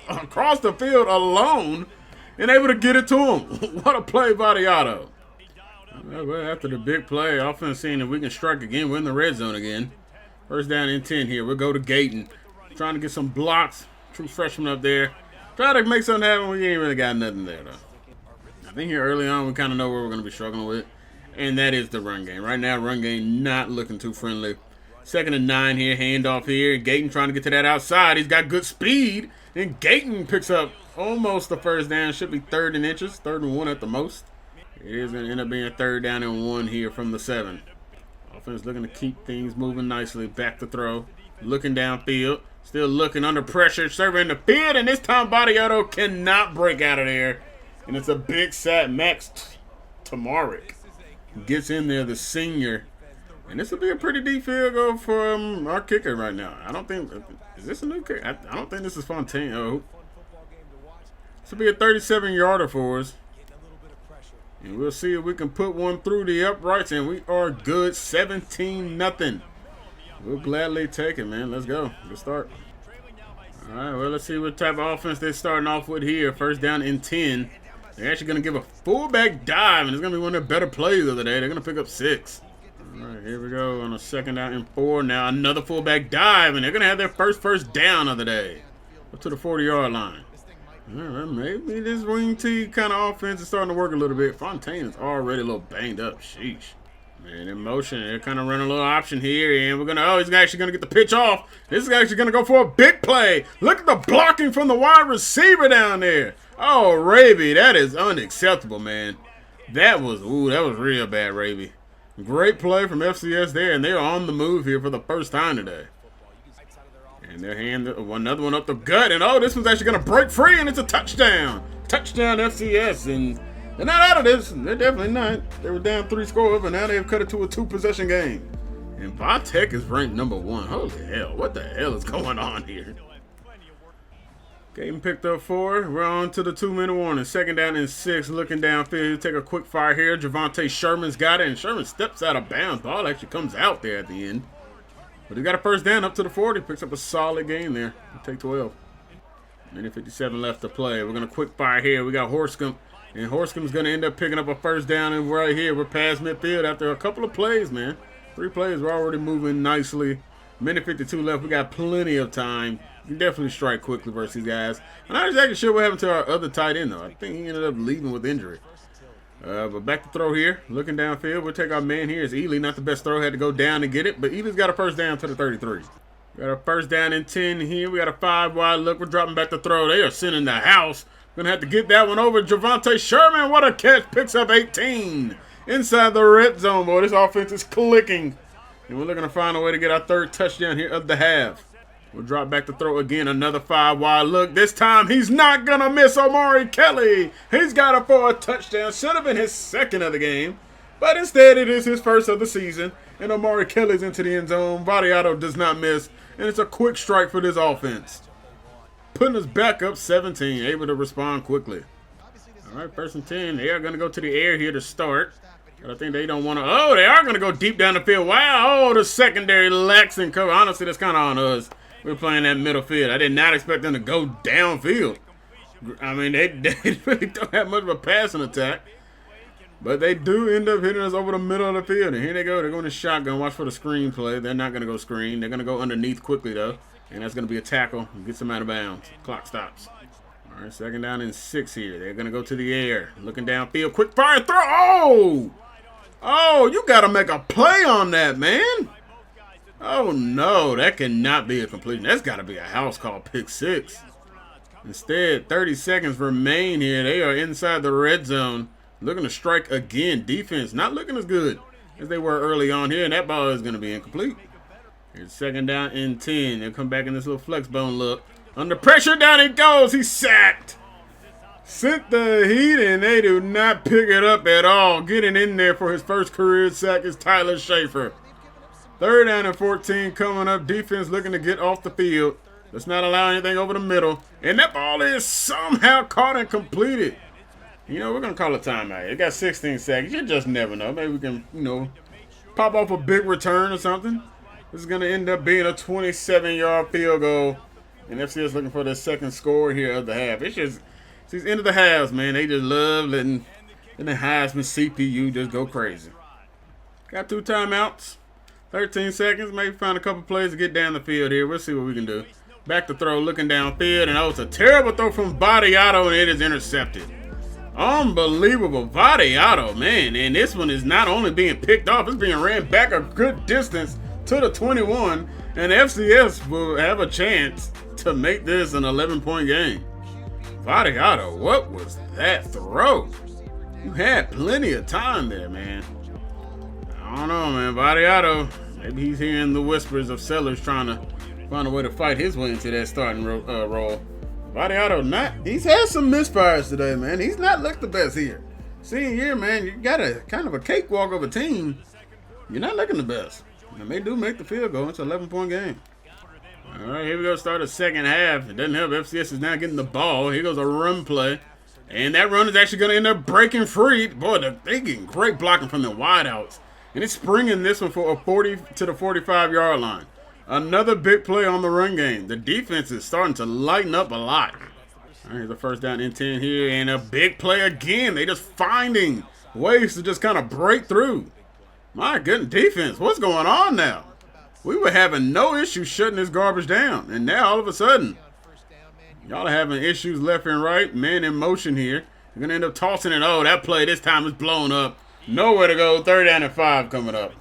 across the field alone and able to get it to him. What a play, Vadiato. Well, after the big play, offense seeing if we can strike again. We're in the red zone again. First down and 10 here. We'll go to Gayton. Trying to get some blocks. True freshman up there. Try to make something happen. We ain't really got nothing there, though. I think here early on we kind of know where we're going to be struggling with, and that is the run game. Right now, run game not looking too friendly. 2nd and 9 here, handoff here. Gayton trying to get to that outside. He's got good speed, and Gayton picks up almost the first down. Should be 3rd and inches, 3rd and 1 at the most. It is going to end up being 3rd down and 1 here from the 7. Offense looking to keep things moving nicely. Back to throw, looking downfield, still looking under pressure, serving the field, and this time Vadiato cannot break out of there. And it's a big sack. Max Tamarik gets in there, the senior. And this will be a pretty deep field goal for our kicker right now. I don't think, is this a new kicker? I don't think this is Fontaine. Oh. This will be a 37-yarder for us. And we'll see if we can put one through the uprights, and we are good. 17-0. We'll gladly take it, man. Let's go. Good start. All right, well, let's see what type of offense they're starting off with here. First down and 10. They're actually going to give a fullback dive, and it's going to be one of their better plays of the day. They're going to pick up 6. All right, here we go on a 2nd down and 4. Now another fullback dive, and they're going to have their first down of the day. Up to the 40-yard line. All right, maybe this wing T kind of offense is starting to work a little bit. Fontaine is already a little banged up. Sheesh. Man, in motion. They're kind of running a little option here, and we're going to, he's actually going to get the pitch off. This is actually going to go for a big play. Look at the blocking from the wide receiver down there. Oh, Raby, that is unacceptable, man. That was real bad, Raby. Great play from FCS there, and they're on the move here for the first time today. And they're handing another one up the gut, and this one's actually going to break free, and it's a touchdown. Touchdown FCS, and they're not out of this. They're definitely not. They were down 3 scores, but now they've cut it to a 2-possession game. And Vitek is ranked number 1. Holy hell, what the hell is going on here? Gayton picked up 4. We're on to the 2-minute warning. 2nd down and 6. Looking downfield. Take a quick fire here. Javante Sherman's got it, and Sherman steps out of bounds. Ball actually comes out there at the end. But he got a first down up to the 40. Picks up a solid gain there. We'll take 12. Minute 57 left to play. We're going to quick fire here. We got Horskimp. And Horskimp's going to end up picking up a first down. And right here, we're past midfield after a couple of plays, man. 3 plays. We're already moving nicely. Minute 52 left. We got plenty of time. You can definitely strike quickly versus these guys. I'm not exactly sure what happened to our other tight end, though. I think he ended up leaving with injury. But back to throw here. Looking downfield. We'll take our man here. It's Ely. Not the best throw. Had to go down to get it. But Ely's got a first down to the 33. Got a first down and 10 here. We got a 5-wide look. We're dropping back to throw. They are sending the house. Going to have to get that one over. Javante Sherman. What a catch. Picks up 18. Inside the red zone, boy. This offense is clicking. And we're looking to find a way to get our 3rd touchdown here of the half. We'll drop back to throw again. Another 5-wide look. This time he's not going to miss Omari Kelly. He's got it for a touchdown. Should have been his 2nd of the game. But instead it is his 1st of the season. And Omari Kelly's into the end zone. Vadiato does not miss. And it's a quick strike for this offense. Putting us back up 17. Able to respond quickly. All right, 1st and 10. They are going to go to the air here to start. But I think they don't want to. Oh, they are going to go deep down the field. Wow. Oh, the secondary lacks in cover. Honestly, that's kind of on us. We're playing that middle field. I did not expect them to go downfield. I mean, they really don't have much of a passing attack. But they do end up hitting us over the middle of the field. And here they go. They're going to shotgun. Watch for the screen play. They're not going to go screen. They're going to go underneath quickly, though. And that's going to be a tackle. Gets them out of bounds. Clock stops. All right, 2nd down and 6 here. They're going to go to the air. Looking downfield. Quick fire throw. Oh! Oh, you got to make a play on that, man. Oh, no, that cannot be a completion. That's got to be a house call pick 6. Instead, 30 seconds remain here. They are inside the red zone. Looking to strike again. Defense not looking as good as they were early on here, and that ball is going to be incomplete. Here's 2nd down and 10. They'll come back in this little flex bone look. Under pressure, down he goes. He's sacked. Sent the heat, and they do not pick it up at all. Getting in there for his 1st career sack is Tyler Schaefer. 3rd down and 14 coming up. Defense looking to get off the field. Let's not allow anything over the middle. And that ball is somehow caught and completed. We're going to call a timeout. It got 16 seconds. You just never know. Maybe we can, pop off a big return or something. This is going to end up being a 27-yard field goal. And FCS looking for their second score here of the half. It's just these end of the halves, man. They just love letting the Heisman CPU just go crazy. Got 2 timeouts. 13 seconds. Maybe find a couple plays to get down the field here. We'll see what we can do. Back to throw, looking downfield. And it's a terrible throw from Vadiato, and it is intercepted. Unbelievable. Vadiato, man. And this one is not only being picked off, it's being ran back a good distance to the 21. And FCS will have a chance to make this an 11-point game. Vadiato, what was that throw? You had plenty of time there, man. I don't know, man. Vadiato, maybe he's hearing the whispers of Sellers trying to find a way to fight his way into that starting role. Vadiato, he's had some misfires today, man. He's not looked the best here. Senior year, man, you got a kind of a cakewalk of a team. You're not looking the best. And they do make the field goal. It's an 11-point game. All right, here we go. Start the second half. It doesn't help. FCS is now getting the ball. Here goes a run play. And that run is actually going to end up breaking free. Boy, they're getting great blocking from the wideouts. And it's springing this one for a 40 to the 45-yard line. Another big play on the run game. The defense is starting to lighten up a lot. All right, here's a first down and 10 here. And a big play again. They just finding ways to just kind of break through. My goodness, defense. What's going on now? We were having no issue shutting this garbage down. And now, all of a sudden, y'all are having issues left and right. Man in motion here. You're going to end up tossing it. Oh, that play this time is blown up. Nowhere to go. 3rd down and 5 coming up.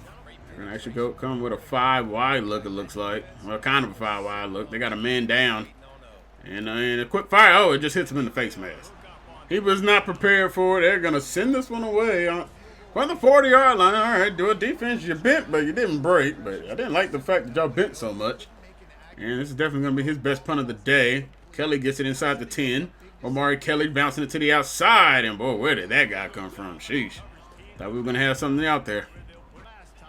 They're going to actually come with a 5-wide look, it looks like. Well, kind of a 5-wide look. They got a man down. And a quick fire. Oh, it just hits him in the face mask. He was not prepared for it. They're going to send this one away from the 40-yard line. All right, do a defense. You bent, but you didn't break. But I didn't like the fact that y'all bent so much. And this is definitely going to be his best punt of the day. Kelly gets it inside the 10. Omari Kelly bouncing it to the outside. And, boy, where did that guy come from? Sheesh. Thought we were going to have something out there.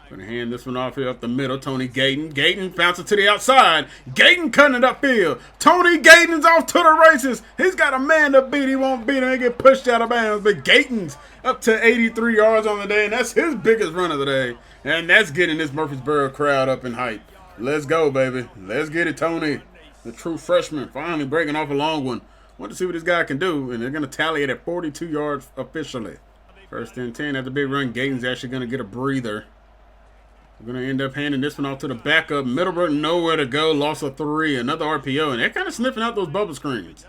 Going to hand this one off here up the middle. Tony Gayton. Gayton bounces to the outside. Gayton cutting it upfield. Tony Gayton's off to the races. He's got a man to beat. He won't beat him. He get pushed out of bounds. But Gayton's up to 83 yards on the day. And that's his biggest run of the day. And that's getting this Murfreesboro crowd up in hype. Let's go, baby. Let's get it, Tony. The true freshman finally breaking off a long one. Want to see what this guy can do. And they're going to tally it at 42 yards officially. 1st and 10 at the big run. Gayton's actually going to get a breather. We're going to end up handing this one off to the backup. Middlebrook, nowhere to go. Loss of 3. Another RPO. And they're kind of sniffing out those bubble screens.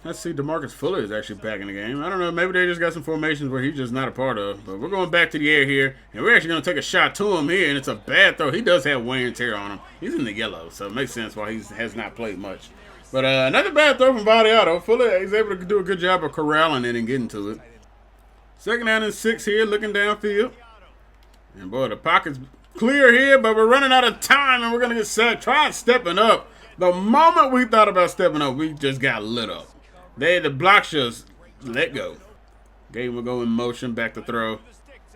Let's see. DeMarcus Fuller is actually back in the game. I don't know. Maybe they just got some formations where he's just not a part of. But we're going back to the air here. And we're actually going to take a shot to him here. And it's a bad throw. He does have wear and tear on him. He's in the yellow. So it makes sense why he has not played much. But another bad throw from Vadiato. Fuller is able to do a good job of corralling it and getting to it. 2nd down and 6 here. Looking downfield. And, boy, the pocket's clear here, but we're running out of time, and we're going to get sacked. Try stepping up. The moment we thought about stepping up, we just got lit up. The blocks just let go. Game will go in motion, back to throw.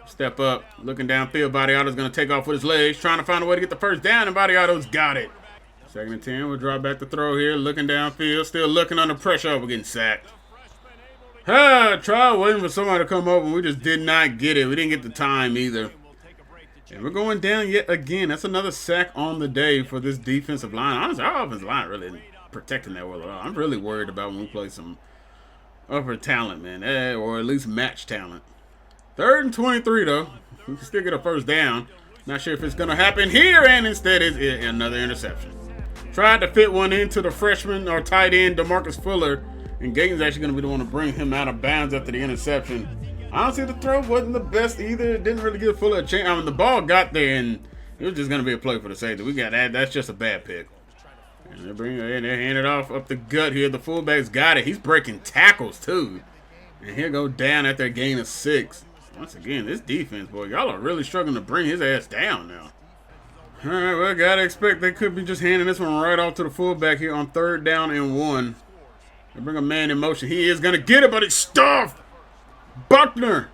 Step up, looking downfield. Vadiato's going to take off with his legs, trying to find a way to get the first down, and Vadiato's got it. 2nd and 10, we'll drop back to throw here, looking downfield, still looking under pressure. We're getting sacked. Try waiting for somebody to come over, and we just did not get it. We didn't get the time either. And we're going down yet again. That's another sack on the day for this defensive line. Honestly, our offensive line really isn't protecting that well at all. I'm really worried about when we play some upper talent, man, or at least match talent. 3rd and 23, though. We can still get a first down. Not sure if it's going to happen here, and instead it's another interception. Tried to fit one into the freshman or tight end, DeMarcus Fuller, and Gayton's actually going to be the one to bring him out of bounds after the interception. Honestly, the throw wasn't the best either. It didn't really give Fuller a chance. I mean, the ball got there, and it was just going to be a play for the safety. We got that. That's just a bad pick. And they hand it off up the gut here. The fullback's got it. He's breaking tackles, too. And he'll go down after a gain of 6. Once again, this defense, boy, y'all are really struggling to bring his ass down now. All right, well, got to expect they could be just handing this one right off to the fullback here on 3rd down and 1. They bring a man in motion. He is going to get it, but it's stuffed. Buckner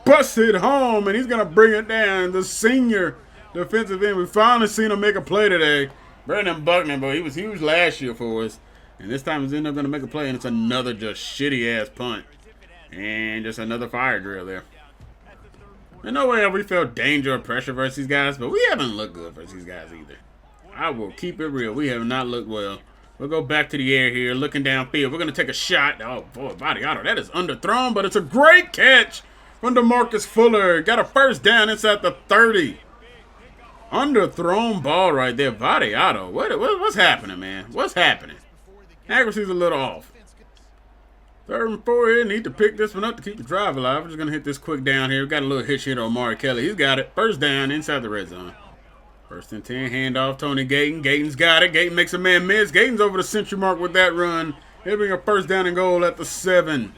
busted home, and he's going to bring it down. The senior defensive end. We finally seen him make a play today. Brandon Buckner, boy, he was huge last year for us. And this time he's ended up going to make a play, and it's another just shitty-ass punt. And just another fire drill there. In no way have we felt danger or pressure versus these guys, but we haven't looked good versus these guys either. I will keep it real. We have not looked well. We'll go back to the air here, looking downfield. We're going to take a shot. Oh, boy, Vadiato, that is underthrown, but it's a great catch from DeMarcus Fuller. Got a first down inside the 30. Underthrown ball right there. Vadiato, what's happening, man? What's happening? Accuracy's a little off. 3rd and 4 here. Need to pick this one up to keep the drive alive. We're just going to hit this quick down here. We got a little hitch here to Omari Kelly. He's got it. First down inside the red zone. 1st and 10. Handoff. Tony Gayton. Gayton's got it. Gayton makes a man miss. Gayton's over the century mark with that run. He'll bring a first down and goal at the 7.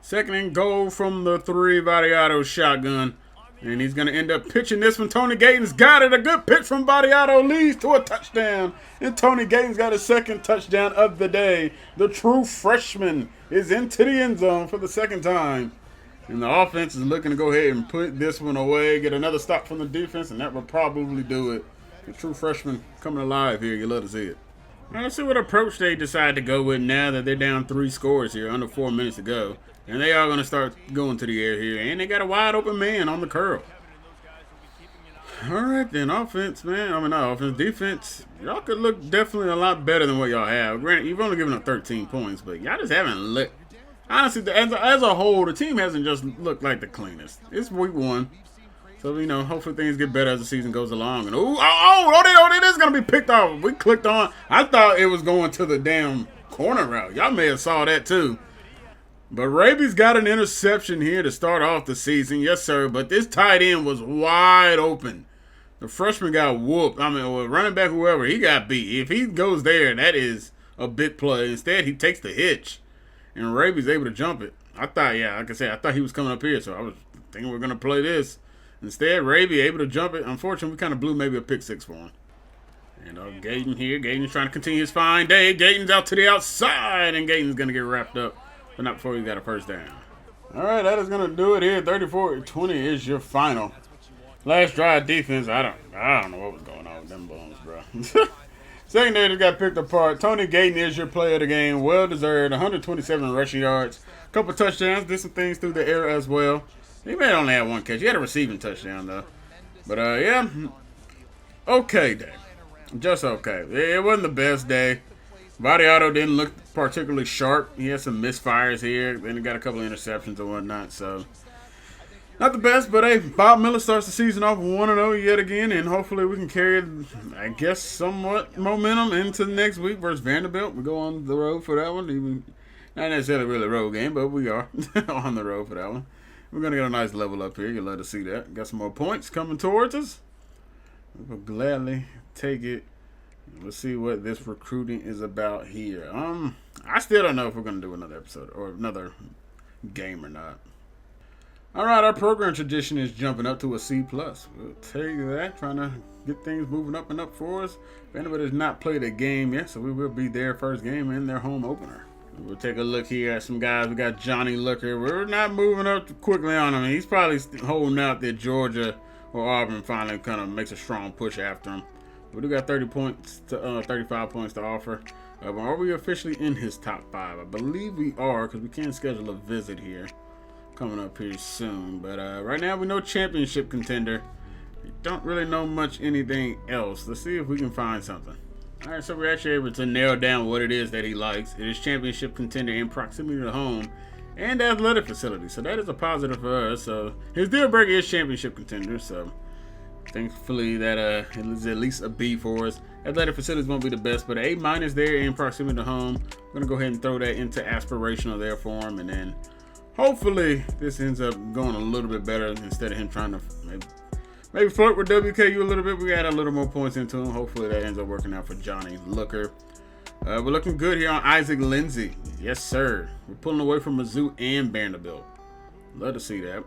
2nd and goal from the 3. Vadiato shotgun. And he's going to end up pitching this one. Tony Gayton's got it. A good pitch from Vadiato leads to a touchdown. And Tony Gayton's got his 2nd touchdown of the day. The true freshman is into the end zone for the 2nd time. And the offense is looking to go ahead and put this one away. Get another stop from the defense, and that will probably do it. The true freshman coming alive here. You love to see it. Now, let's see what approach they decide to go with now that they're down 3 scores here, under 4 minutes to go. And they are going to start going to the air here. And they got a wide open man on the curl. All right, then. Offense, man. I mean, not offense. Defense. Y'all could look definitely a lot better than what y'all have. Granted, you've only given up 13 points, but y'all just haven't looked. Honestly, as a whole, the team hasn't just looked like the cleanest. It's week 1. So, you know, hopefully things get better as the season goes along. And, it is going to be picked off. We clicked on. I thought it was going to the damn corner route. Y'all may have saw that, too. But Raby's got an interception here to start off the season. Yes, sir. But this tight end was wide open. The freshman got whooped. I mean, well, running back, whoever, he got beat. If he goes there, that is a big play. Instead, he takes the hitch. And Raby's able to jump it. I thought, yeah, like I said, I thought he was coming up here. So I was thinking we're going to play this. Instead, Raby able to jump it. Unfortunately, we kind of blew maybe a pick 6 for him. And Gayton here. Gayton's trying to continue his fine day. Gayton's out to the outside. And Gayton's going to get wrapped up. But not before he got a first down. All right, that is going to do it here. 34-20 is your final. Last drive defense, I don't know what was going on with them bones, bro. Secondary just got picked apart. Tony Gayton is your player of the game. Well-deserved. 127 rushing yards. A couple touchdowns. Did some things through the air as well. He may only have 1 catch. He had a receiving touchdown, though. But, yeah. Okay day. Just okay. It wasn't the best day. Vadiato didn't look particularly sharp. He had some misfires here. Then he got a couple of interceptions and whatnot. So, not the best. But, hey, Bob Miller starts the season off 1-0 yet again. And hopefully we can carry, I guess, somewhat momentum into next week versus Vanderbilt. We go on the road for that one. Even not necessarily really a road game, but we are on the road for that one. We're going to get a nice level up here. You'll love to see that. Got some more points coming towards us. We'll gladly take it. Let's see what this recruiting is about here. I still don't know if we're going to do another episode or another game or not. All right, our program tradition is jumping up to a C+. We'll take that, trying to get things moving up and up for us. Vanderbilt has not played a game yet, so we will be their first game in their home opener. We'll take a look here at some guys. We got Johnny Looker. We're not moving up quickly on him. He's probably holding out that Georgia or Auburn finally kind of makes a strong push after him. We do got 35 points to offer. But are we officially in his top 5? I believe we are, because we can schedule a visit here coming up here soon. But right now we know championship contender. We don't really know much anything else. Let's see if we can find something. All right, so we're actually able to narrow down what it is that he likes. It is championship contender in proximity to home and athletic facility. So that is a positive for us. So his deal breaker is championship contender. So thankfully that it is at least a B for us. Athletic facilities won't be the best, but an A- there in proximity to home. We're going to go ahead and throw that into aspirational there for him. And then hopefully this ends up going a little bit better instead of him trying to maybe flirt with WKU a little bit. We add a little more points into him. Hopefully that ends up working out for Johnny Looker. We're looking good here on Isaac Lindsey. Yes, sir. We're pulling away from Mizzou and Vanderbilt. Love to see that.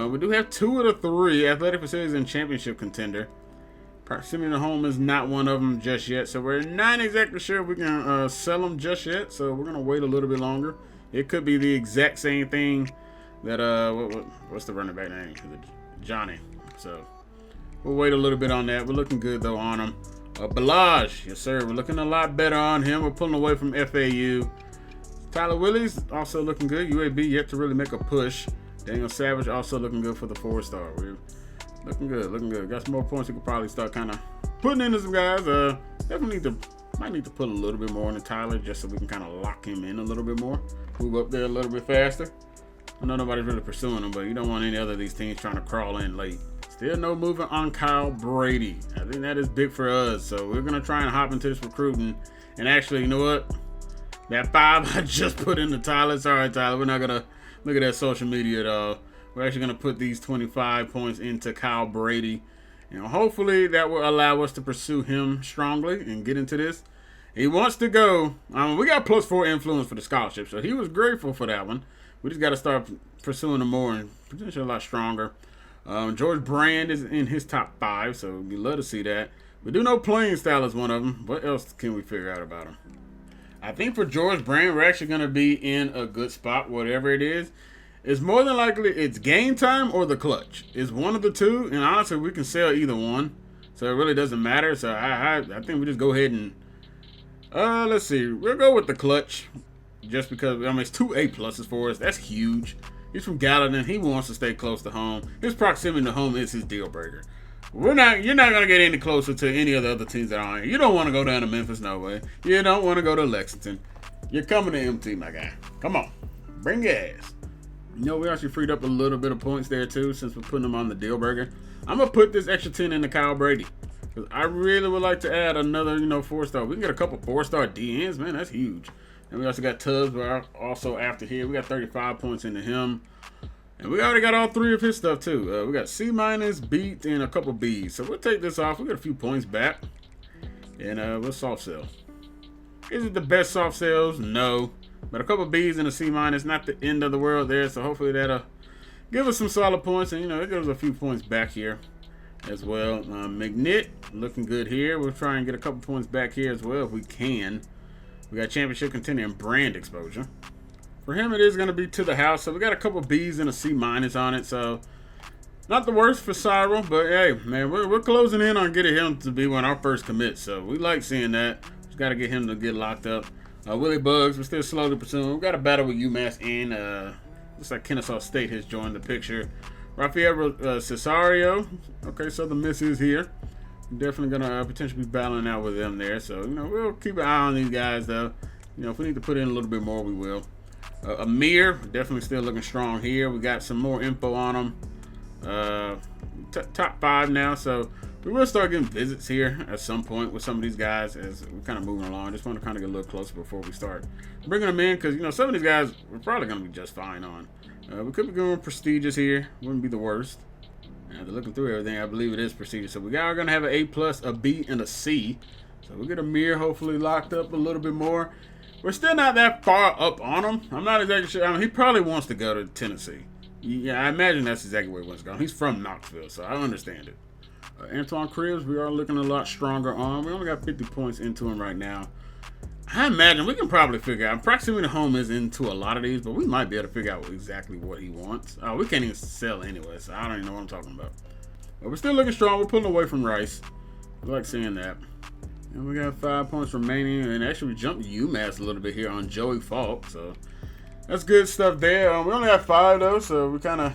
We do have 2 of the 3 athletic facilities in championship contender. Proximity to home is not one of them just yet. So we're not exactly sure if we can sell them just yet. So we're going to wait a little bit longer. It could be the exact same thing that, what's the running back name? Johnny. So we'll wait a little bit on that. We're looking good, though, on him. Balaj, yes, sir. We're looking a lot better on him. We're pulling away from FAU. Tyler Willies also looking good. UAB yet to really make a push. Daniel Savage also looking good for the 4-star. We're looking good. Got some more points we could probably start kind of putting into some guys. Definitely might need to put a little bit more into Tyler just so we can kind of lock him in a little bit more. Move up there a little bit faster. I know nobody's really pursuing him, but you don't want any other of these teams trying to crawl in late. Still no movement on Kyle Brady. I think that is big for us. So we're going to try and hop into this recruiting. And actually, you know what? That 5 I just put into Tyler. Sorry, Tyler. We're not going to look at that social media at all. We're actually going to put these 25 points into Kyle Brady. You know, hopefully that will allow us to pursue him strongly and get into this. He wants to go. We got +4 influence for the scholarship, so he was grateful for that one. We just got to start pursuing him more and potentially a lot stronger. George Brand is in his top 5, so we love to see that. We do know playing style is one of them. What else can we figure out about him? I think for George Brand, we're actually going to be in a good spot, whatever it is. It's more than likely it's game time or the clutch. It's one of the two, and honestly, we can sell either one. So it really doesn't matter. So I think we just go ahead and, let's see. We'll go with the clutch just because, it's 2 A-pluses for us. That's huge. He's from Gallatin. He wants to stay close to home. His proximity to home is his deal breaker. You're not going to get any closer to any of the other teams that are on here. You don't want to go down to Memphis, no way. You don't want to go to Lexington. You're coming to MT, my guy. Come on. Bring your ass. You know, we actually freed up a little bit of points there, too, since we're putting them on the deal breaker. I'm going to put this extra 10 into Kyle Brady. Because I really would like to add another, 4-star. We can get a couple 4-star DNs, man. That's huge. And we also got Tubbs, we're also after here. We got 35 points into him. And we already got all 3 of his stuff, too. We got C-, B, and a couple Bs. So we'll take this off. We got a few points back. And we'll soft sell. Is it the best soft sales? No. But a couple Bs and a C-, not the end of the world there. So hopefully that'll give us some solid points. And, it gives us a few points back here as well. McNitt, looking good here. We'll try and get a couple points back here as well if we can. We got championship contender and brand exposure. For him, it is going to be to the house. So we got a couple Bs and a C- on it. So not the worst for Cyril. But, hey, man, we're closing in on getting him to be one of our first commits. So we like seeing that. Just got to get him to get locked up. Willie Bugs, we're still slowly pursuing. We've got a battle with UMass and looks like Kennesaw State has joined the picture. Rafael Cesario. Okay, Southern Miss is here. Definitely going to potentially be battling out with them there. So, we'll keep an eye on these guys, though. If we need to put in a little bit more, we will. Amir, definitely still looking strong here. We got some more info on him. Top 5 now, so we will start getting visits here at some point with some of these guys as we're kind of moving along. Just want to kind of get a little closer before we start bringing them in because, some of these guys we're probably going to be just fine on. We could be going prestigious here. Wouldn't be the worst. After looking through everything, I believe it is prestigious. So we are going to have an A+, a B, and a C. So we'll get Amir hopefully locked up a little bit more. We're still not that far up on him. I'm not exactly sure. He probably wants to go to Tennessee. Yeah, I imagine that's exactly where he wants to go. He's from Knoxville, so I understand it. Antoine Cribs, we are looking a lot stronger on. We only got 50 points into him right now. I imagine we can probably figure out. Proximity to home is into a lot of these, but we might be able to figure out exactly what he wants. We can't even sell anyway, so I don't even know what I'm talking about. But we're still looking strong. We're pulling away from Rice. I like seeing that. And we got 5 points remaining. And actually, we jumped UMass a little bit here on Joey Falk. So that's good stuff there. We only got 5, though, so we kind of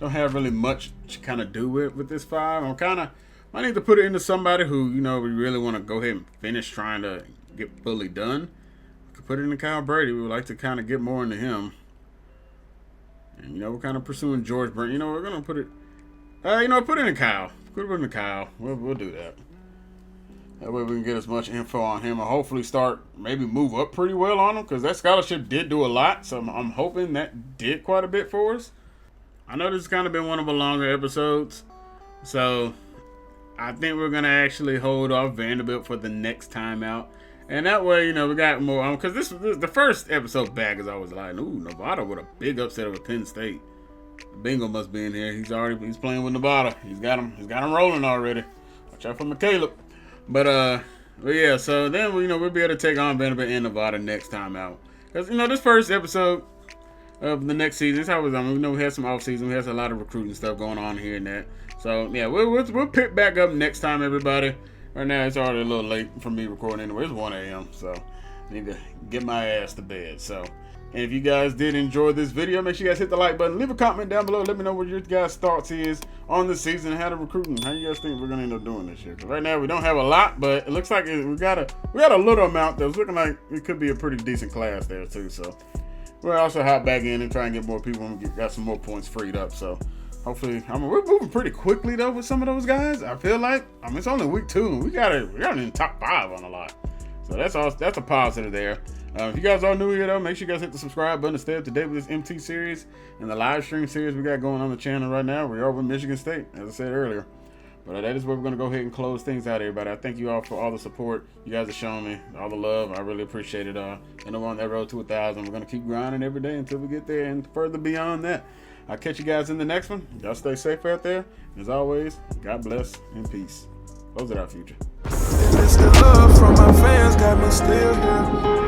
don't have really much to kind of do with this 5. I need to put it into somebody who, we really want to go ahead and finish trying to get fully done. We could put it into Kyle Brady. We would like to kind of get more into him. And, we're kind of pursuing George Brent. We're going to put it, put it in Kyle. Put it in Kyle. We'll do that. That way we can get as much info on him and hopefully maybe move up pretty well on him because that scholarship did do a lot. So I'm hoping that did quite a bit for us. I know this has kind of been one of the longer episodes. So I think we're going to actually hold off Vanderbilt for the next time out. And that way, we got more. Because this the first episode back is always like, ooh, Nevada with a big upset over Penn State. Bingo must be in here. He's playing with Nevada. He's got him rolling already. Watch out for McCaleb. But yeah, so then we'll be able to take on Vanderbilt and Nevada next time out. Because this first episode of the next season is how it was. We had some off season. We had a lot of recruiting stuff going on here and that. So yeah, we'll pick back up next time, everybody. Right now it's already a little late for me recording anyway. It's 1 a.m. So I need to get my ass to bed. So And if you guys did enjoy this video, make sure you guys hit the like button. Leave a comment down below. Let me know what your guys' thoughts is on the season and how the recruiting. How you guys think we're gonna end up doing this year? Because right now we don't have a lot, but it looks like we got a little amount that's looking like it could be a pretty decent class there too. So we'll also hop back in and try and get more people and got some more points freed up. So hopefully, we're moving pretty quickly though with some of those guys. I feel like it's only week 2 and we got in top 5 on a lot. So that's a positive there. If you guys are new here though, make sure you guys hit the subscribe button to stay up to date with this MT series and the live stream series we got going on the channel right now. We're over Michigan State, as I said earlier. But that is where we're going to go ahead and close things out, everybody. I thank you all for all the support you guys are showing me, all the love. I really appreciate it. And we're on that road to 1,000. We're going to keep grinding every day until we get there and further beyond that. I'll catch you guys in the next one. Y'all stay safe out there. As always, God bless and peace. Close it out, Future. It's the love from my fans got me still here.